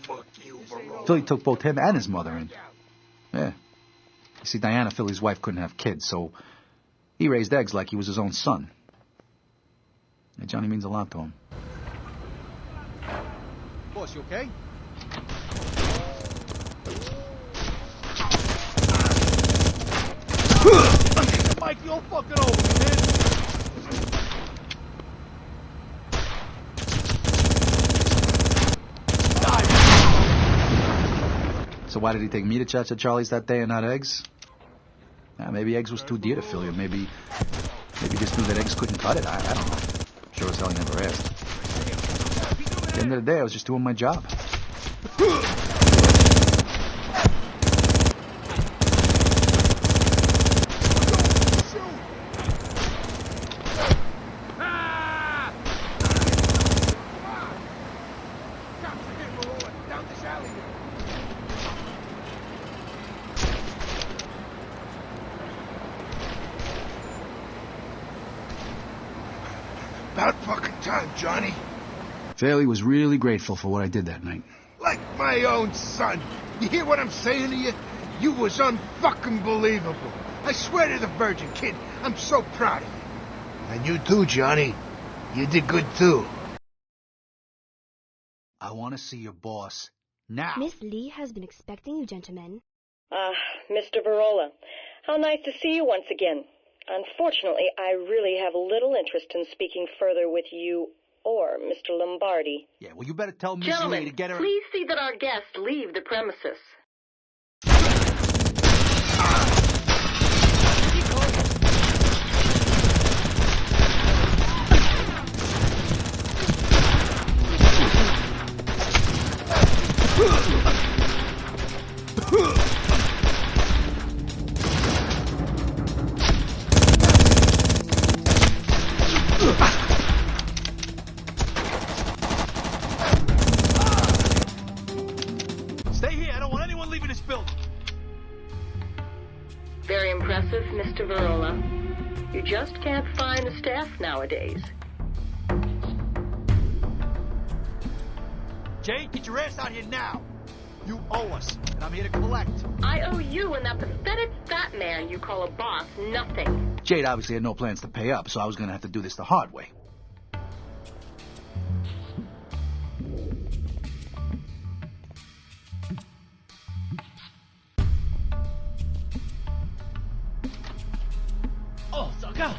Philly took both him and his mother in. Yeah. You see, Diana, Philly's wife, couldn't have kids, so he raised Eggs like he was his own son. And Johnny means a lot to him. Boss, you okay? Mike, you're fucking over, man. So why did he take me to church at Charlie's that day and not Eggs? Maybe Eggs was too dear to Philly, or maybe just knew that Eggs couldn't cut it. I don't know. Sure as hell he never asked. At the end of the day, I was just doing my job. About fucking time, Johnny. Philly was really grateful for what I did that night. Like my own son. You hear what I'm saying to you? You was unfucking believable. I swear to the Virgin, kid, I'm so proud of you. And you too, Johnny. You did good too. I want to see your boss now. Miss Lee has been expecting you, gentlemen. Mr. Verola, how nice to see you once again. Unfortunately, I really have little interest in speaking further with you or Mr. Lombardi. Yeah, well, you better tell Miss Gentlemen, Lee to get her... please see that our guests leave the premises. Stay here. I don't want anyone leaving this building. Very impressive, Mr. Verola. You just can't find the staff nowadays. Jade, get your ass out here now. You owe us, and I'm here to collect. I owe you and that pathetic fat man you call a boss nothing. Jade obviously had no plans to pay up, so I was going to have to do this the hard way. Oh, so go.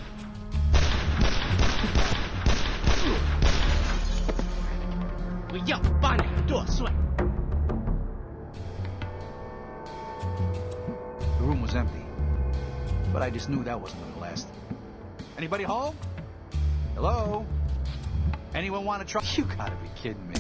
The room was empty, but I just knew that wasn't going to last. Anybody home? Hello? Anyone want to try? You gotta be kidding me.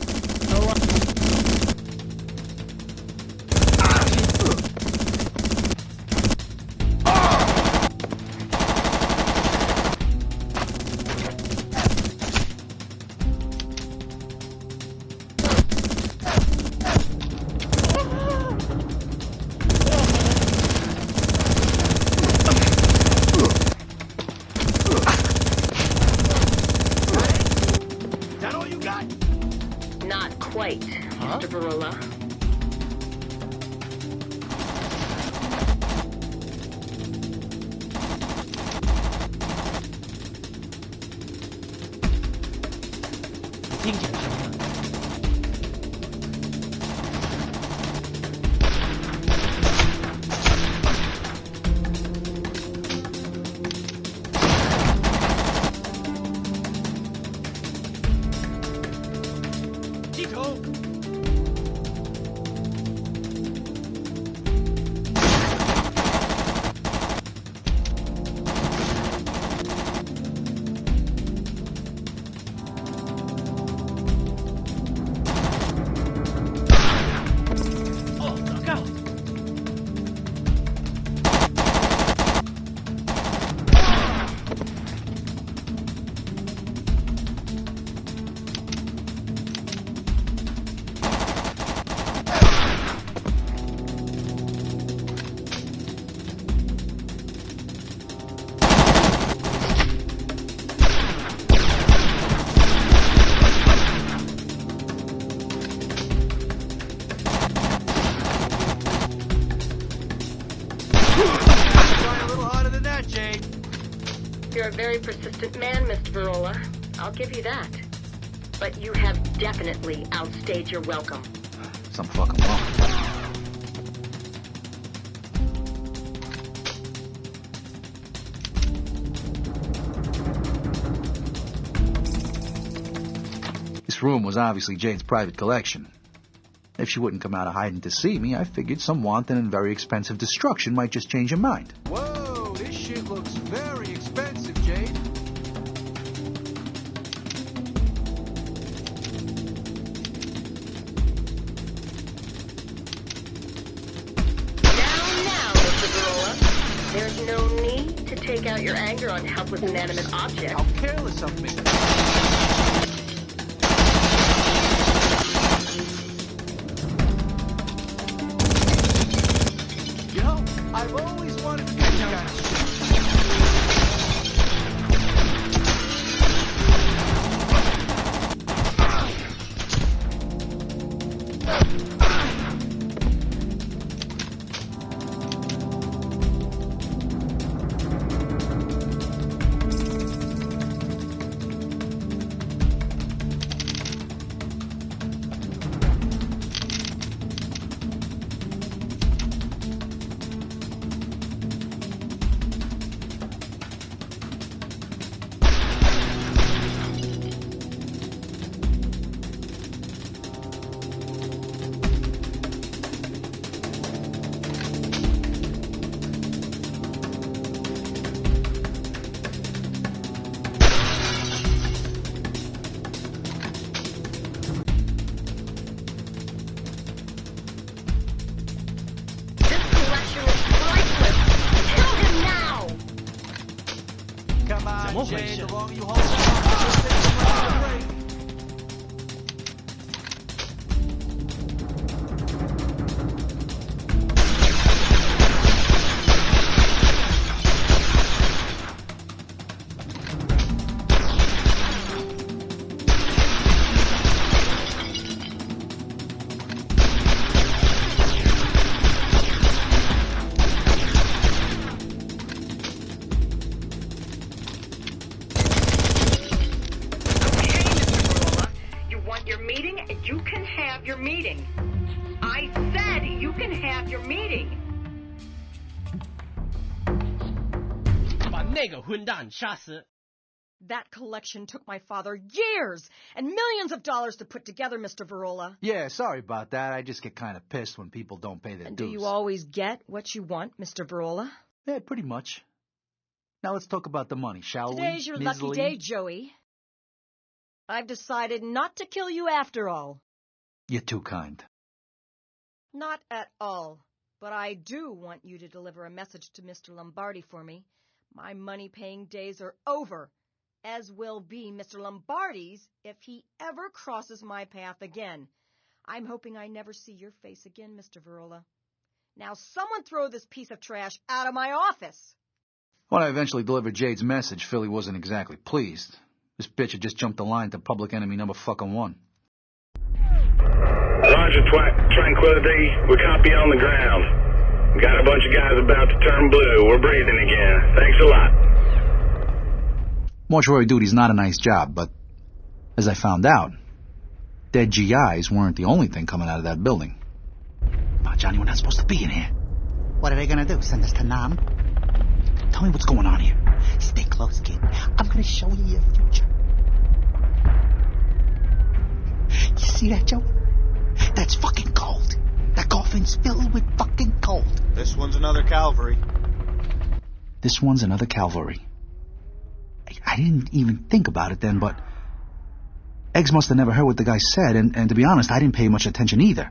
Not quite. Mr. Verola. Jade. You're a very persistent man, Mr. Verola. I'll give you that. But you have definitely outstayed your welcome. Some fucking wrong. This room was obviously Jade's private collection. If she wouldn't come out of hiding to see me, I figured some wanton and very expensive destruction might just change her mind. Whoa, this shit looks very expensive, Jade. Now, Mr. Verola. There's no need to take out your anger on helpless inanimate objects. How careless of me. I've always wanted to do that. Jade, the longer you hold on, That collection took my father years and millions of dollars to put together, Mr. Verola. Yeah, sorry about that. I just get kind of pissed when people don't pay their And dues. do you always get what you want, Mr. Verola? Yeah, pretty much. Now let's talk about the money, shall we? Today's your lucky day, Joey. I've decided not to kill you after all. You're too kind. Not at all. But I do want you to deliver a message to Mr. Lombardi for me. My money-paying days are over, as will be Mr. Lombardi's if he ever crosses my path again. I'm hoping I never see your face again, Mr. Verola. Now someone throw this piece of trash out of my office! When I eventually delivered Jade's message, Philly wasn't exactly pleased. This bitch had just jumped the line to public enemy number fucking 1. Roger, Tranquility. We copy on the ground. Got a bunch of guys about to turn blue. We're breathing again. Thanks a lot. Mortuary duty's not a nice job, but as I found out, dead GIs weren't the only thing coming out of that building. Come on, Johnny, we're not supposed to be in here. What are they gonna do, send us to Nam? Tell me what's going on here. Stay close, kid. I'm gonna show you your future. You see that, Joe? That's fucking cold. That coffin's filled with fucking cold. This one's another Calvary. This one's another Calvary. I didn't even think about it then, but Eggs must have never heard what the guy said, and to be honest, I didn't pay much attention either.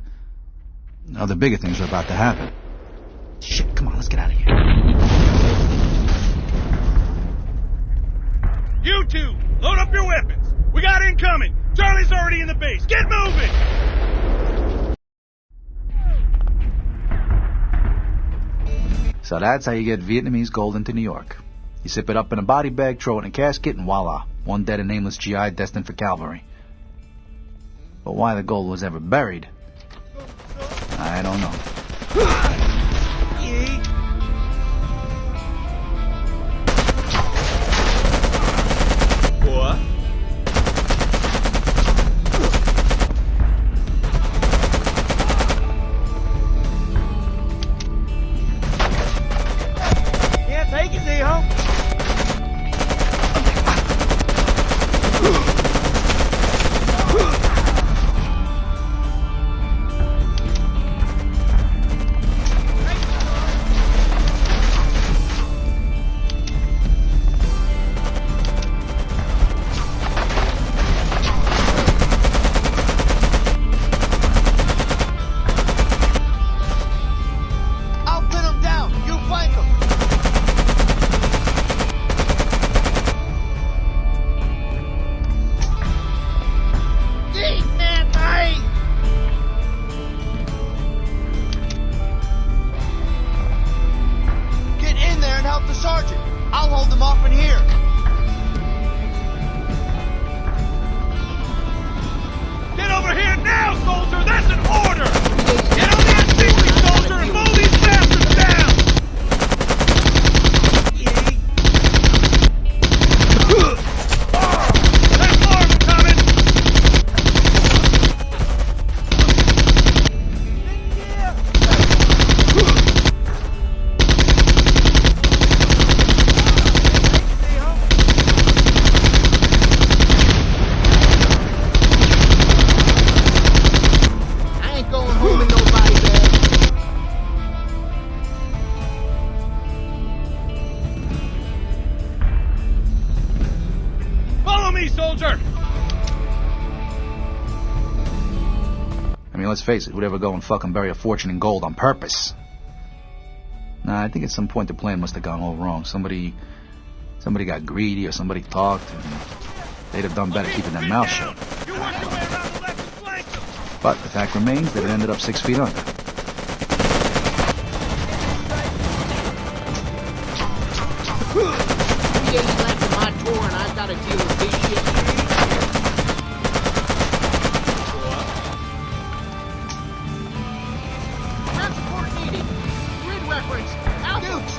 Other bigger things were about to happen. Shit, come on, let's get out of here. You two, load up your weapons. We got incoming. Charlie's already in the base. Get moving! So that's how you get Vietnamese gold into New York. You zip it up in a body bag, throw it in a casket, and voila. One dead and nameless GI destined for Calvary. But why the gold was ever buried, I don't know. What? Yeah, take it, Z-Ho. Let's face it, who'd ever go and fucking bury a fortune in gold on purpose? Nah, I think at some point the plan must have gone all wrong. Somebody got greedy or somebody talked, and they'd have done better keeping their mouth shut. But the fact remains that it ended up 6 feet under. Yeah, you left my tour and I gotta deal with this shit.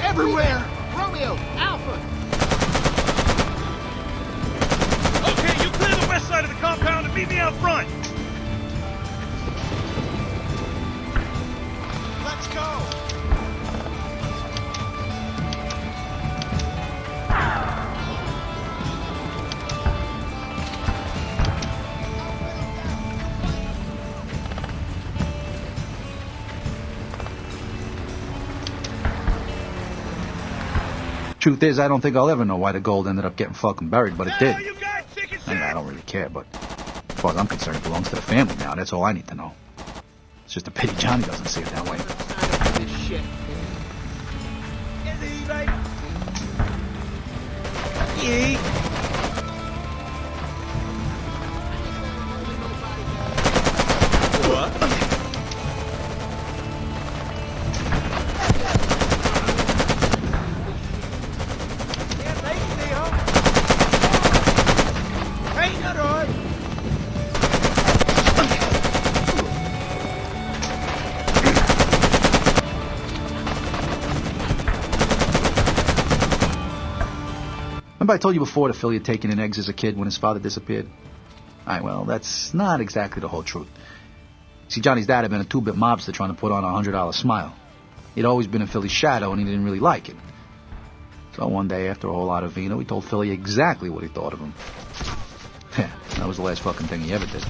Everywhere! Romeo! Alpha! Okay, you clear the west side of the compound and meet me out front! Let's go! Truth is, I don't think I'll ever know why the gold ended up getting fucking buried, but it did. I don't really care, but as far as I'm concerned, it belongs to the family now. That's all I need to know. It's just a pity Johnny doesn't see it that way. This shit. Remember I told you before that Philly had taken in eggs as a kid when his father disappeared? All right, well, that's not exactly the whole truth. See, Johnny's dad had been a two-bit mobster trying to put on a $100 smile. He'd always been in Philly's shadow, and he didn't really like it. So one day, after a whole lot of vino, he told Philly exactly what he thought of him. That was the last fucking thing he ever did.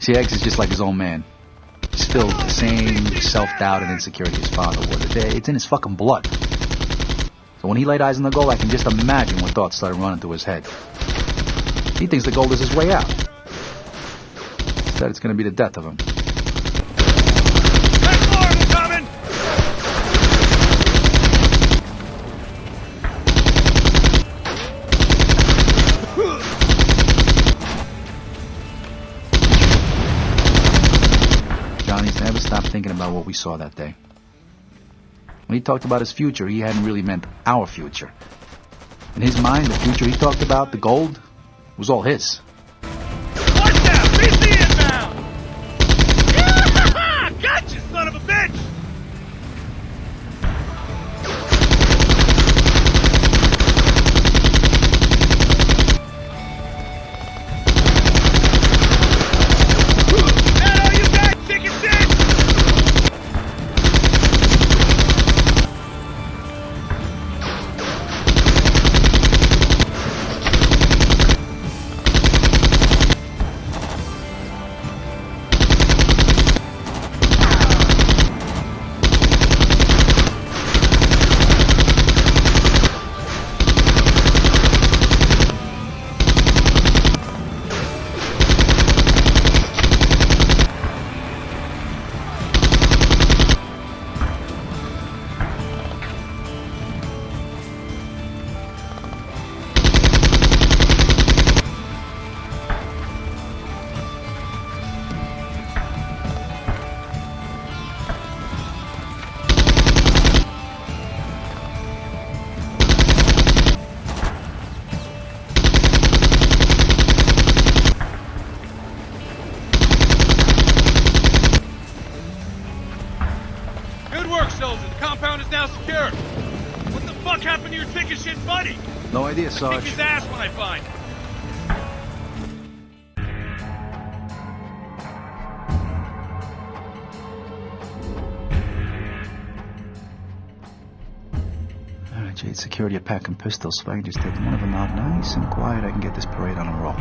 See, Eggs is just like his own man. He's filled with the same self-doubt and insecurity his father was. It's in his fucking blood. So when he laid eyes on the gold, I can just imagine what thoughts started running through his head. He thinks the gold is his way out. Said it's going to be the death of him. Johnny's never stopped thinking about what we saw that day. When he talked about his future, he hadn't really meant our future. In his mind, the future he talked about, the gold, was all his. Watch out! We see it now! Yeah! Gotcha, son of a bitch! No idea, Sarge. Kick his ass when I find him. All right, Jade, security a pack and pistols. If I can just take one of them out nice and quiet, I can get this parade on a roll.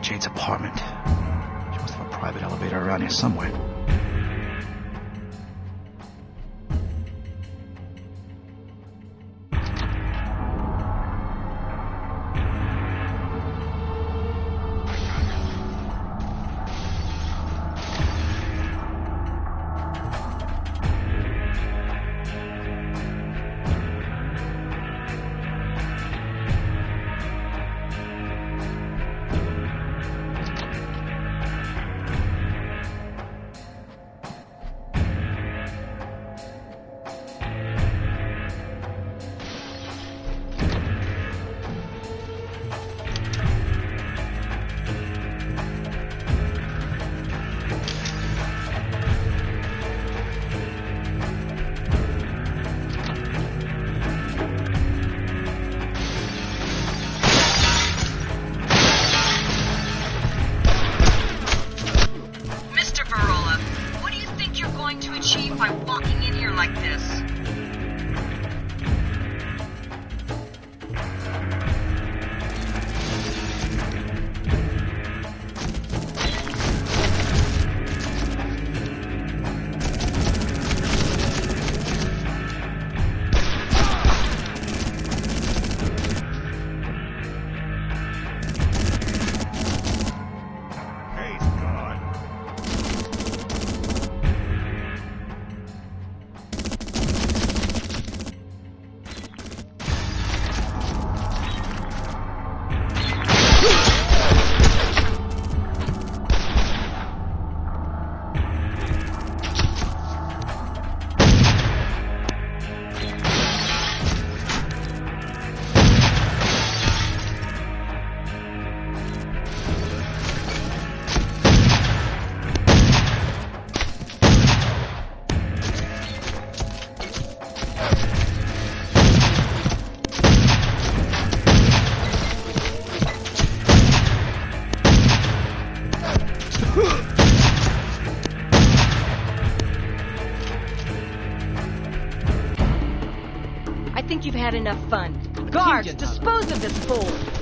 Jade's apartment. She must have a private elevator around here somewhere. You've had enough fun. Guards, dispose of this fool!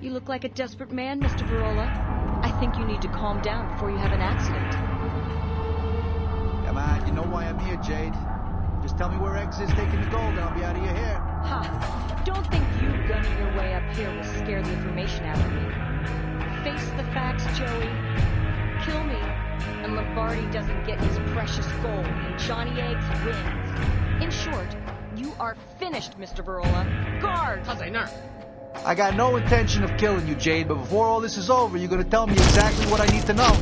You look like a desperate man, Mr. Verola. I think you need to calm down before you have an accident. Come on, you know why I'm here, Jade. Just tell me where X is taking the gold and I'll be out of your hair. Ha! Don't think you gunning your way up here will scare the information out of me. Face the facts, Joey. Kill me, and Lombardi doesn't get his precious gold, and Johnny Eggs wins. In short, you are finished, Mr. Verola. Guard! I got no intention of killing you, Jade, but before all this is over, you're gonna tell me exactly what I need to know.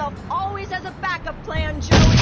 yourself always as a backup plan, Joey.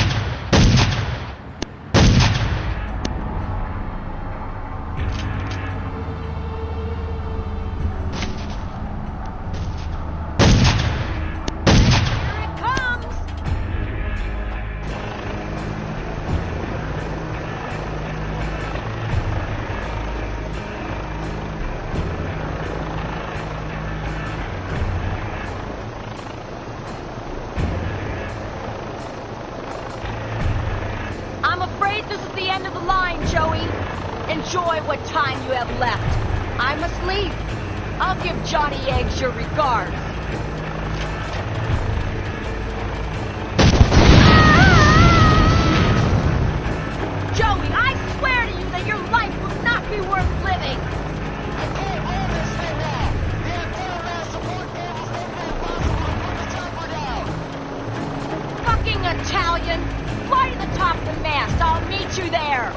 Enjoy what time you have left. I must leave. I'll give Johnny Eggs your regards. Joey, I swear to you that your life will not be worth living. I can't hold this thing now. The entire support cables make it impossible to put the chopper down. Fucking Italian! Fly to the top of the mast. I'll meet you there.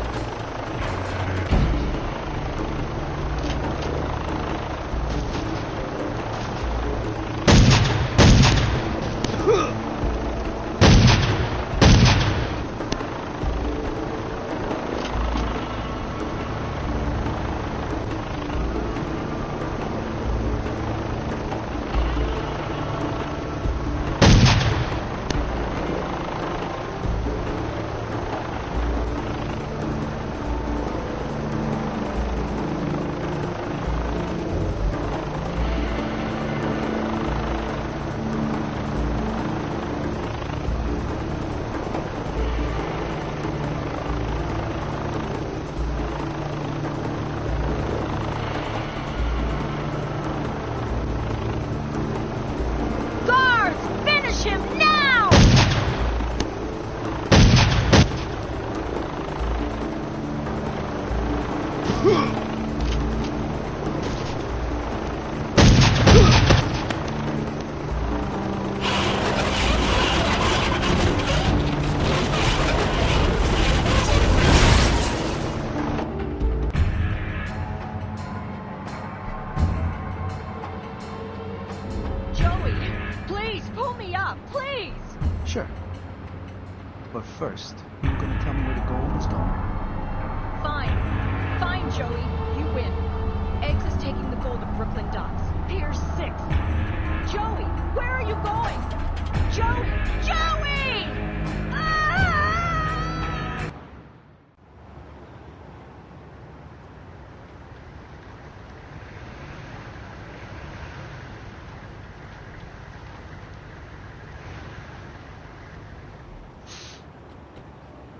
Sure. But first, you gonna tell me where the gold is going? Fine. Fine, Joey. You win. Eggs is taking the gold to Brooklyn Docks. Pier 6. Joey, where are you going? Joey! Joey! Ah!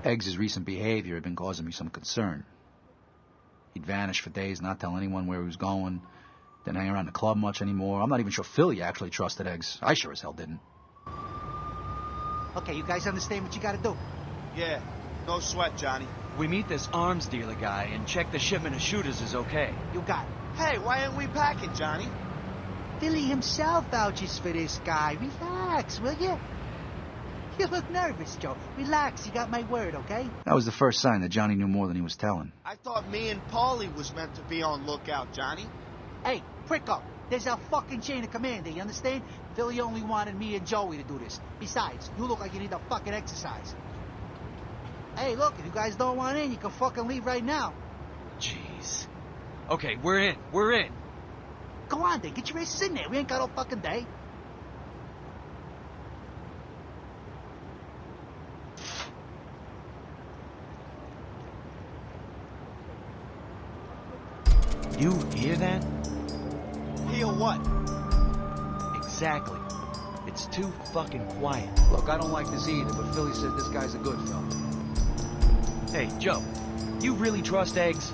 Eggs' recent behavior had been causing me some concern. He'd vanish for days, not tell anyone where he was going, didn't hang around the club much anymore. I'm not even sure Philly actually trusted Eggs. I sure as hell didn't. Okay, you guys understand what you gotta do? Yeah, no sweat, Johnny. We meet this arms dealer guy and check the shipment of shooters is okay. You got it. Hey, why aren't we packing, Johnny? Philly himself vouches for this guy. Relax, will you? You look nervous, Joe. Relax, you got my word, okay? That was the first sign that Johnny knew more than he was telling. I thought me and Paulie was meant to be on lookout, Johnny. Hey, prick up. There's a fucking chain of command there, you understand? Philly only wanted me and Joey to do this. Besides, you look like you need a fucking exercise. Hey, look, if you guys don't want in, you can fucking leave right now. Jeez. Okay, we're in. We're in. Go on, then. Get your asses in there. We ain't got all fucking day. You hear that? Hear what? Exactly. It's too fucking quiet. Look, I don't like this either, but Philly says this guy's a good fella. Hey, Joe, you really trust Eggs?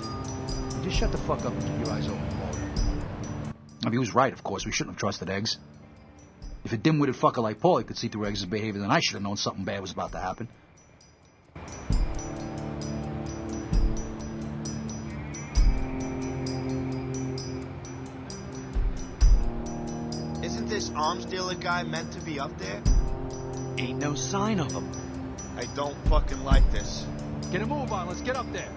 Just shut the fuck up and keep your eyes open, Walter. I mean, he was right, of course. We shouldn't have trusted Eggs. If a dim-witted fucker like Paulie could see through Eggs' behavior, then I should have known something bad was about to happen. Isn't this arms dealer guy meant to be up there? Ain't no sign of him. I don't fucking like this. Get a move on. Let's get up there.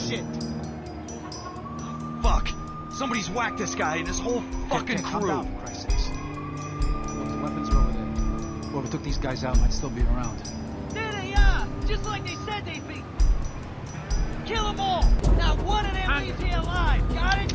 shit! Fuck! Somebody's whacked this guy and his whole fucking calm crew. down, for Christ's sakes. Look, the weapons are over there. Whoever took these guys out might still be around. There they are! Just like they said they'd be! Kill them all! Not one of them leaves here alive, got it?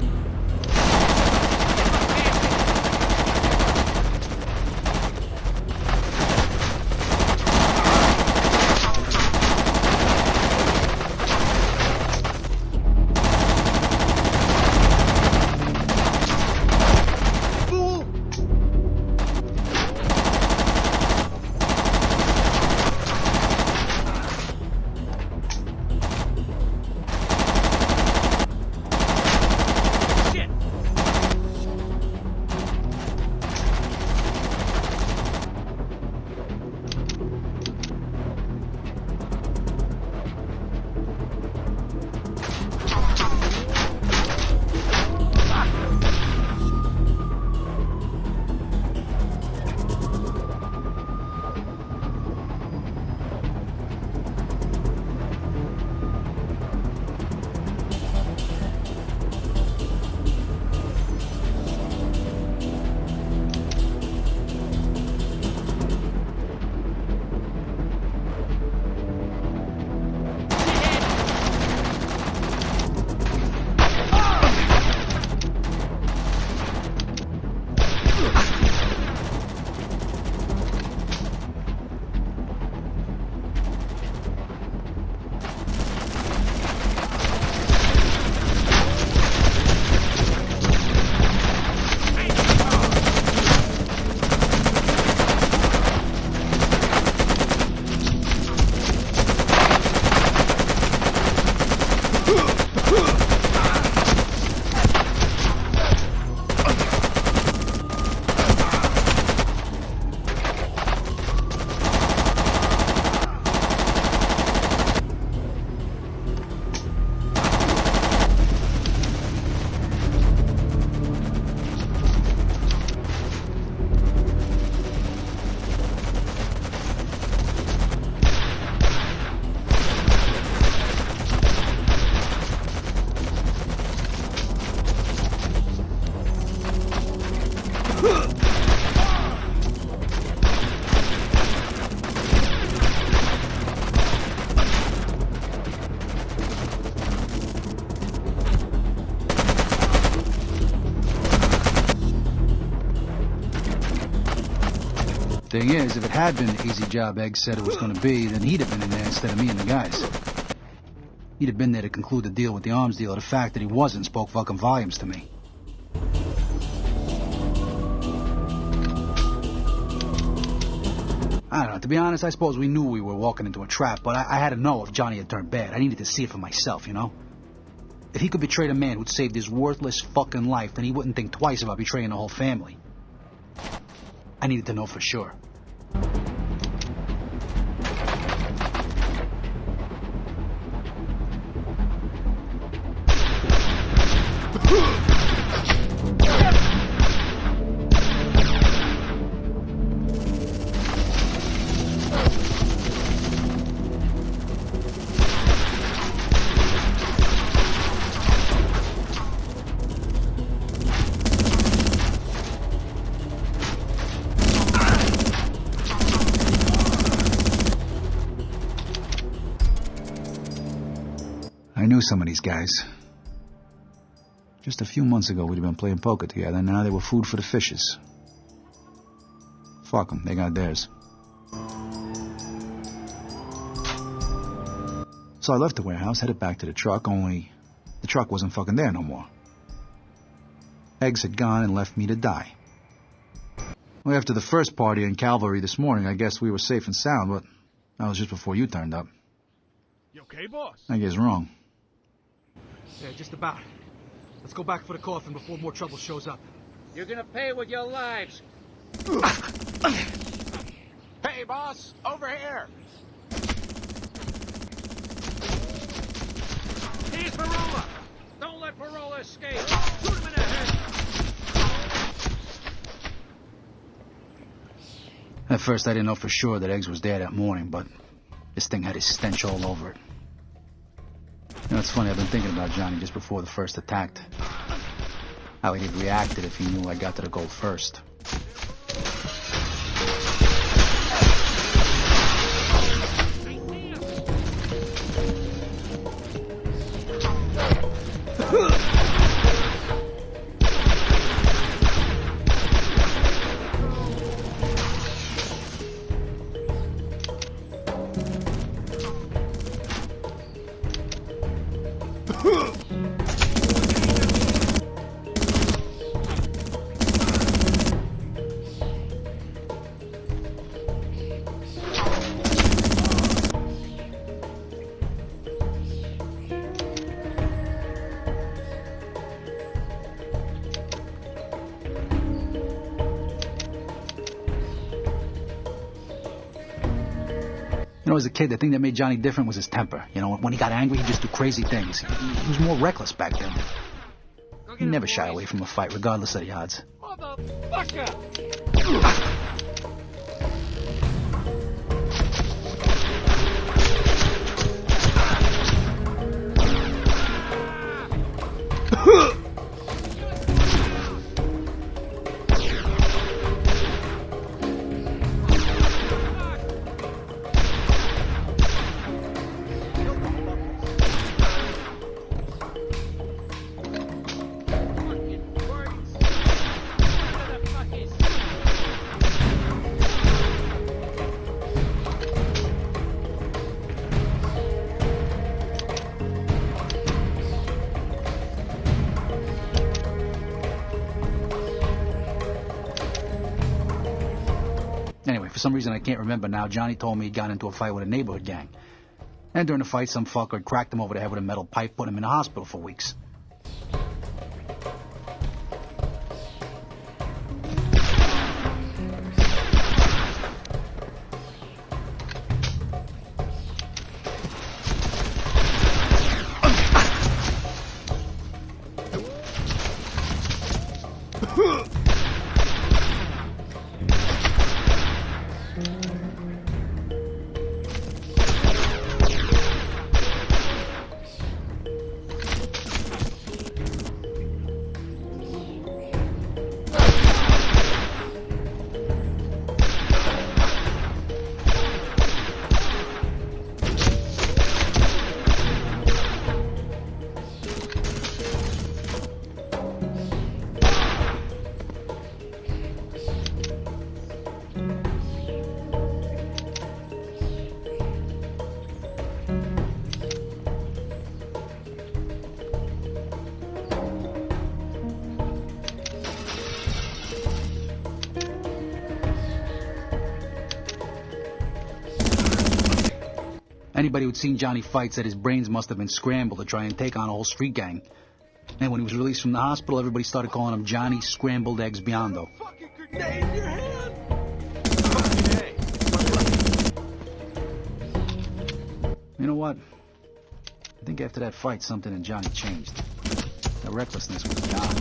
Thing is, if it had been the easy job Egg said it was going to be, then he'd have been in there instead of me and the guys. He'd have been there to conclude the deal with the arms dealer. The fact that he wasn't spoke fucking volumes to me. I don't know. To be honest, I suppose we knew we were walking into a trap, but I had to know if Johnny had turned bad. I needed to see it for myself, you know? If he could betray a man who'd saved his worthless fucking life, then he wouldn't think twice about betraying the whole family. I needed to know for sure. I knew some of these guys. Just a few months ago, we'd have been playing poker together, and now they were food for the fishes. Fuck them, they got theirs. So I left the warehouse, headed back to the truck, only the truck wasn't fucking there no more. Eggs had gone and left me to die. Well, after the first party in Calvary this morning, I guess we were safe and sound, but that was just before you turned up. You okay, boss? I guess wrong. Yeah, just about. Let's go back for the coffin before more trouble shows up. You're gonna pay with your lives. Hey, boss, over here. Here's Verola. Don't let Verola escape. Shoot him in the head. At first, I didn't know for sure that Eggs was there that morning, but this thing had his stench all over it. You know, it's funny, I've been thinking about Johnny just before the first attack. How he'd have reacted if he knew I got to the gold first. You know, as a kid, the thing that made Johnny different was his temper. You know, when he got angry, he'd just do crazy things. He was more reckless back then. He never shied away from a fight, regardless of the odds. Motherfucker! Anyway, for some reason I can't remember now, Johnny told me he got into a fight with a neighborhood gang. And during the fight, some fucker had cracked him over the head with a metal pipe, put him in the hospital for weeks. Anybody who'd seen Johnny fight said his brains must have been scrambled to try and take on a whole street gang. And when he was released from the hospital, everybody started calling him Johnny Scrambled Eggs Biondo. You know what? I think after that fight, something in Johnny changed. The recklessness was gone.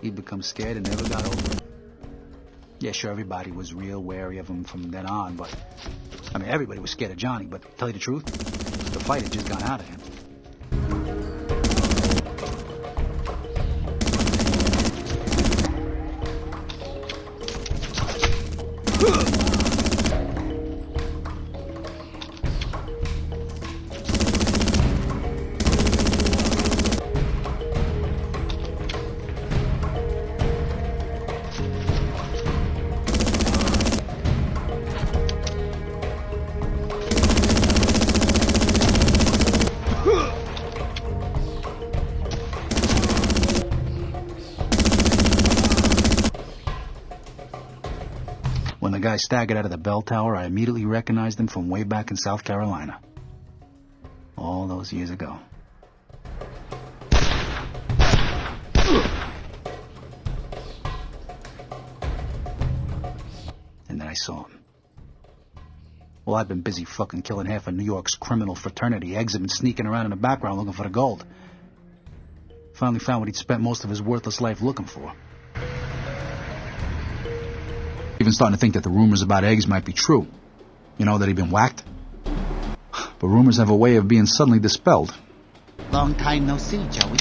He'd become scared and never got over it. Yeah, sure, everybody was real wary of him from then on, but... I mean, everybody was scared of Johnny, but to tell you the truth, the fight had just gone out of him. When the guy staggered out of the bell tower, I immediately recognized him from way back in South Carolina. All those years ago. And then I saw him. Well, I'd been busy fucking killing half of New York's criminal fraternity. Eggs had been sneaking around in the background looking for the gold. Finally found what he'd spent most of his worthless life looking for. Even starting to think that the rumors about Eggs might be true. You know, that he'd been whacked. But rumors have a way of being suddenly dispelled. Long time no see, Joey.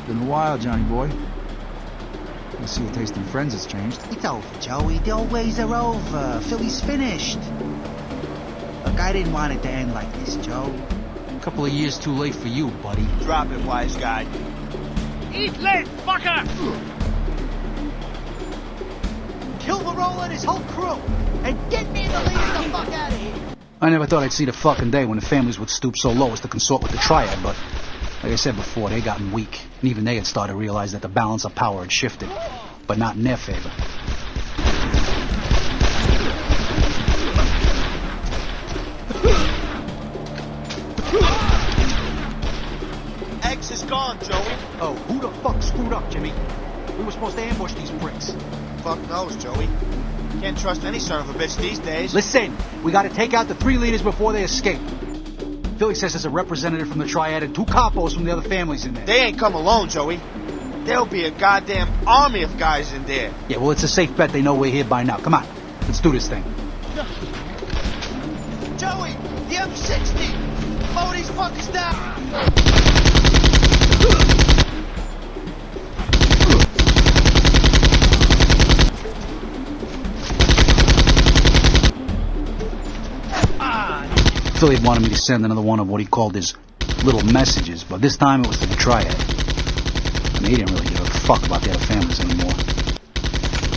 Been a while, Johnny boy. I see your taste in friends has changed. It's over, Joey. The old ways are over. Philly's finished. Look, I didn't want it to end like this, Joe. A couple of years too late for you, buddy. Drop it, wise guy. Eat late, fucker! Kill Verola and his whole crew, and get me and the lady the fuck out of here. I never thought I'd see the fucking day when the families would stoop so low as to consort with the Triad, but like I said before, they gotten weak. And even they had started to realize that the balance of power had shifted, but not in their favor. X is gone, Joey. Oh, who the fuck screwed up, Jimmy? We were supposed to ambush these pricks. Fuck knows, Joey. Can't trust any son of a bitch these days. Listen, we gotta take out the 3 leaders before they escape. Philly says there's a representative from the Triad and 2 capos from the other families in there. They ain't come alone, Joey. There'll be a goddamn army of guys in there. Yeah, well, it's a safe bet they know we're here by now. Come on, let's do this thing. Joey, the M60! Blow these fuckers down! Philly had wanted me to send another one of what he called his little messages, but this time it was to the Triad. I mean, he didn't really give a fuck about the other families anymore.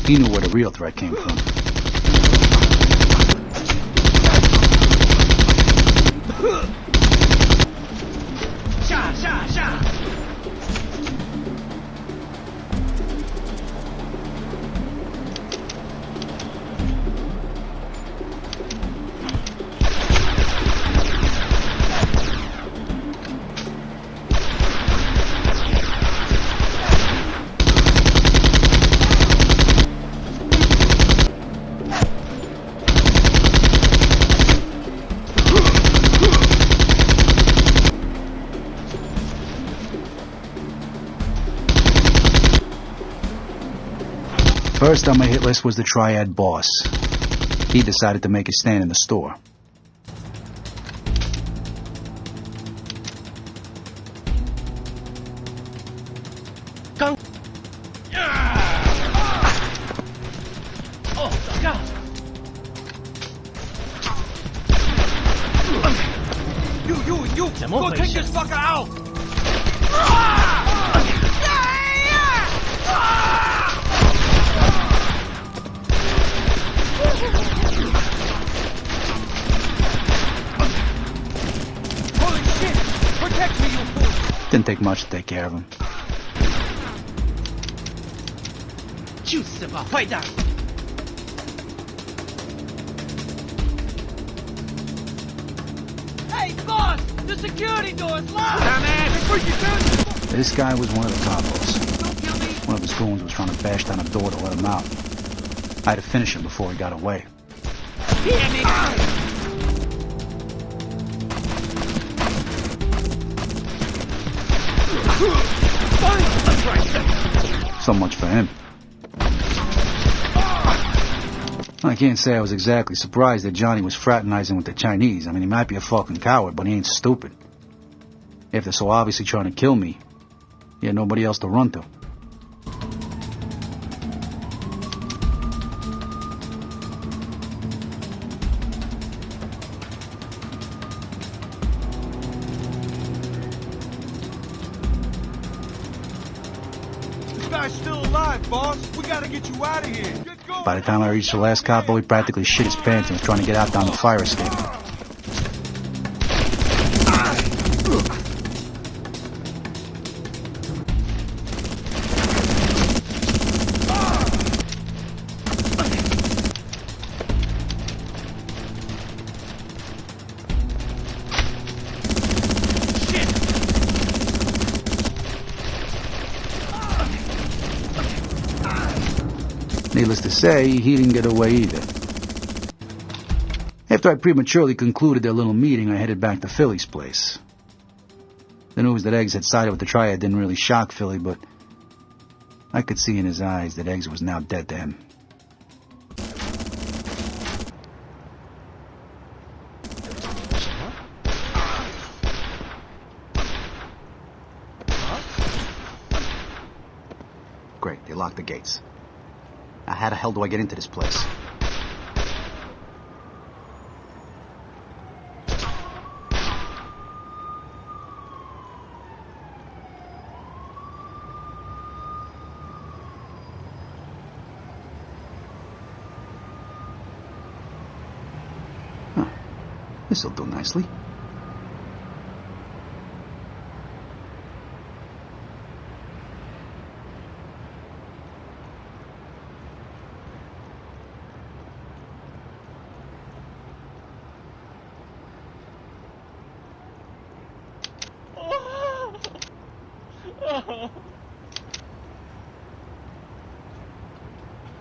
He knew where the real threat came from. First on my hit list was the Triad boss. He decided to make a stand in the store. Gung. Oh, God. You, go take this fucker out! Holy shit! Protect me, you fool! Didn't take much to take care of him. Hey, boss! The security door's locked! This guy was one of the capos. One of his goons was trying to bash down a door to let him out. I had to finish him before he got away. So much for him. I can't say I was exactly surprised that Johnny was fraternizing with the Chinese. I mean, he might be a fucking coward, but he ain't stupid. If they're so obviously trying to kill me, he had nobody else to run to. This guy's still alive, boss. We gotta get you out of here. By the time I reached the last capo, he practically shit his pants and was trying to get out down the fire escape. Needless to say, he didn't get away either. After I prematurely concluded their little meeting, I headed back to Philly's place. The news that Eggs had sided with the Triad didn't really shock Philly, but I could see in his eyes that Eggs was now dead to him. great. They locked the gates. Now, how the hell do I get into this place? Huh. This'll do nicely.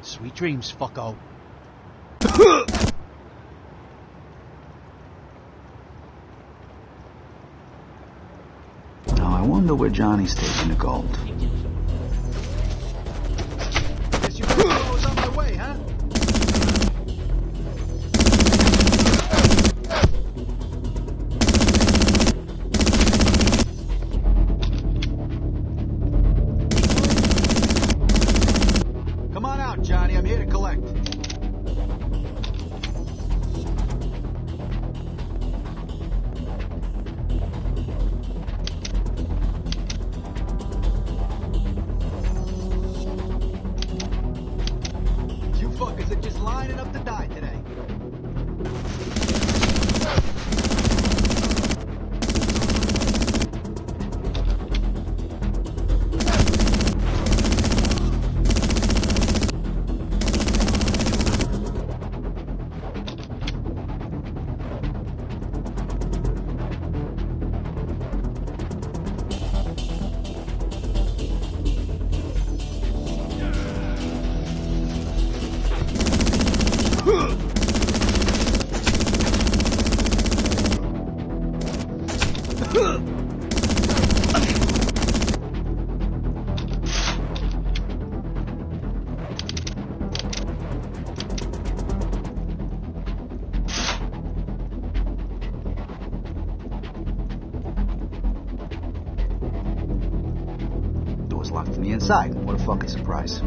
Sweet dreams, fucko. Now I wonder where Johnny's taking the gold. Guess you better know I was on my way, huh? Come on out, Johnny. I'm here to collect. You fuckers are just lining up to die today. Door's locked from the inside. What a fucking surprise.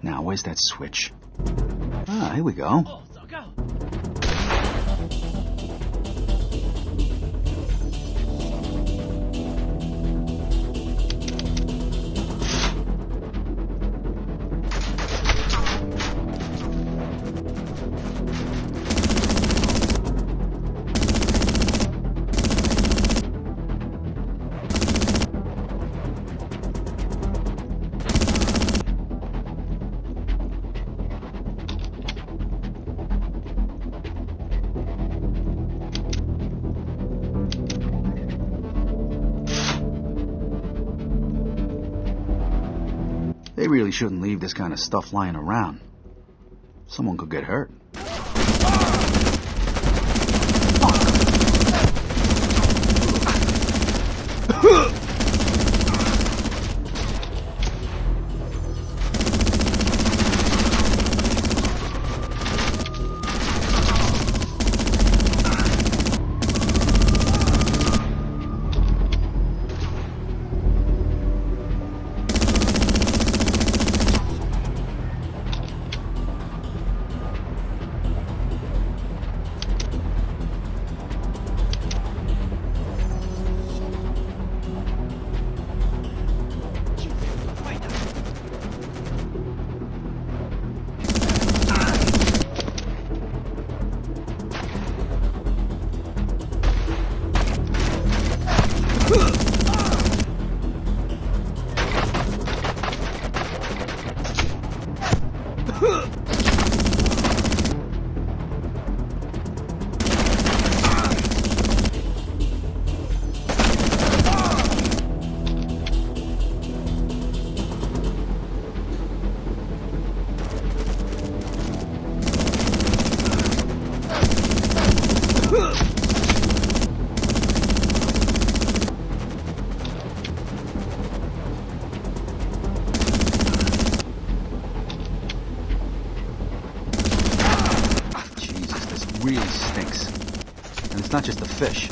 Now, where's that switch? Ah, here we go. Oh, so go. They really shouldn't leave this kind of stuff lying around. Someone could get hurt. really stinks. And it's not just the fish.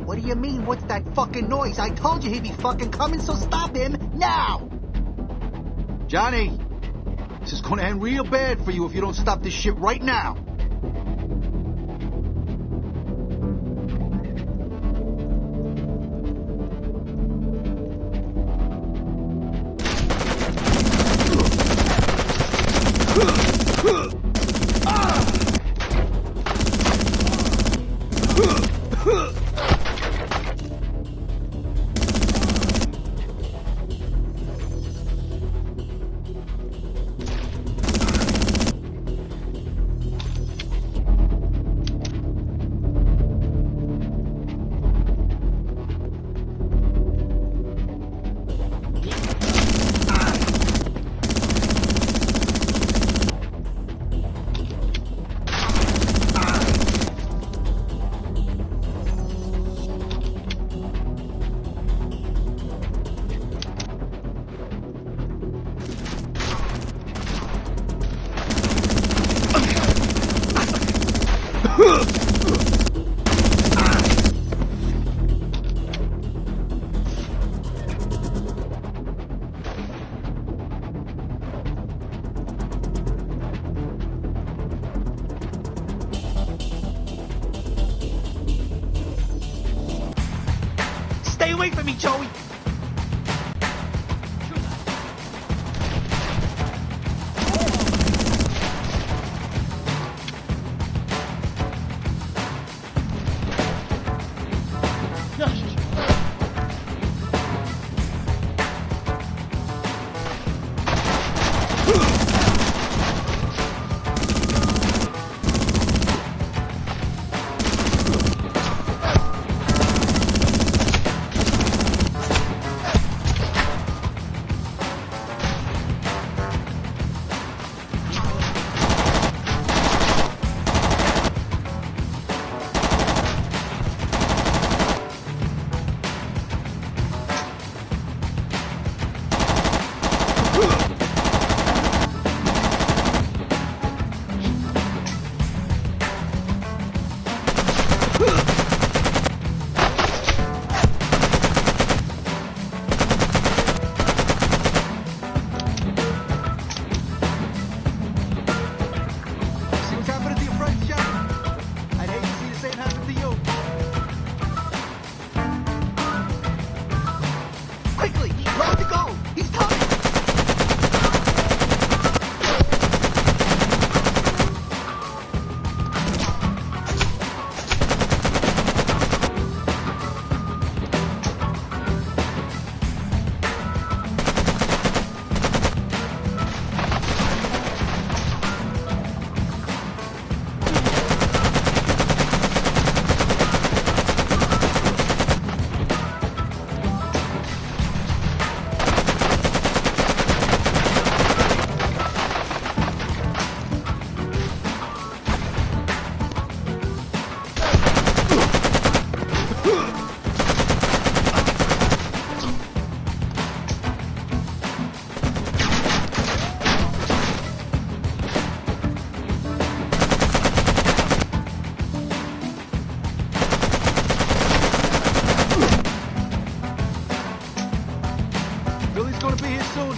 What do you mean, what's that fucking noise? I told you he'd be fucking coming, so stop him now! Johnny, this is gonna end real bad for you if you don't stop this shit right now. Stay away from me, Joey!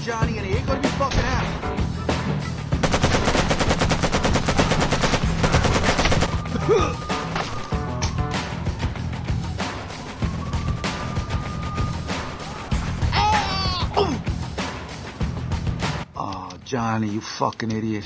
Johnny, and he ain't gonna be fucking happy. Oh, Johnny, you fucking idiot.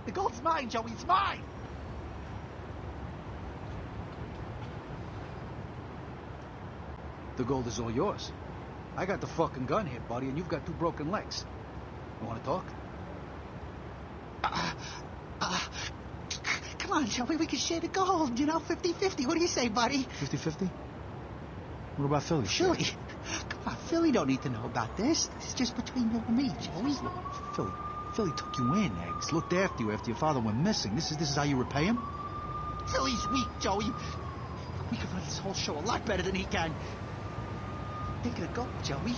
The gold's mine, Joey, it's mine! The gold is all yours. I got the fucking gun here, buddy, and you've got 2 broken legs. You want to talk? Come on, Joey, we can share the gold, 50-50. What do you say, buddy? 50-50? What about Philly? Philly? Come on, Philly don't need to know about this. This is just between you and me, Joey. Philly took you in, Eggs. Looked after you after your father went missing. This is how you repay him? Philly's weak, Joey. We can run this whole show a lot better than he can. Thinking of gold, Joey.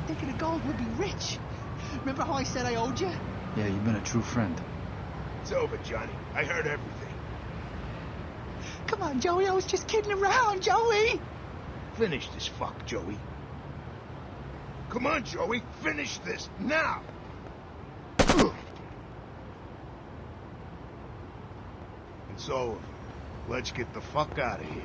Thinking of gold, we'll be rich. Remember how I said I owed you? Yeah, you've been a true friend. It's over, Johnny. I heard everything. Come on, Joey. I was just kidding around, Joey. Finish this fuck, Joey. Come on, Joey. Finish this now. It's over. Let's get the fuck out of here.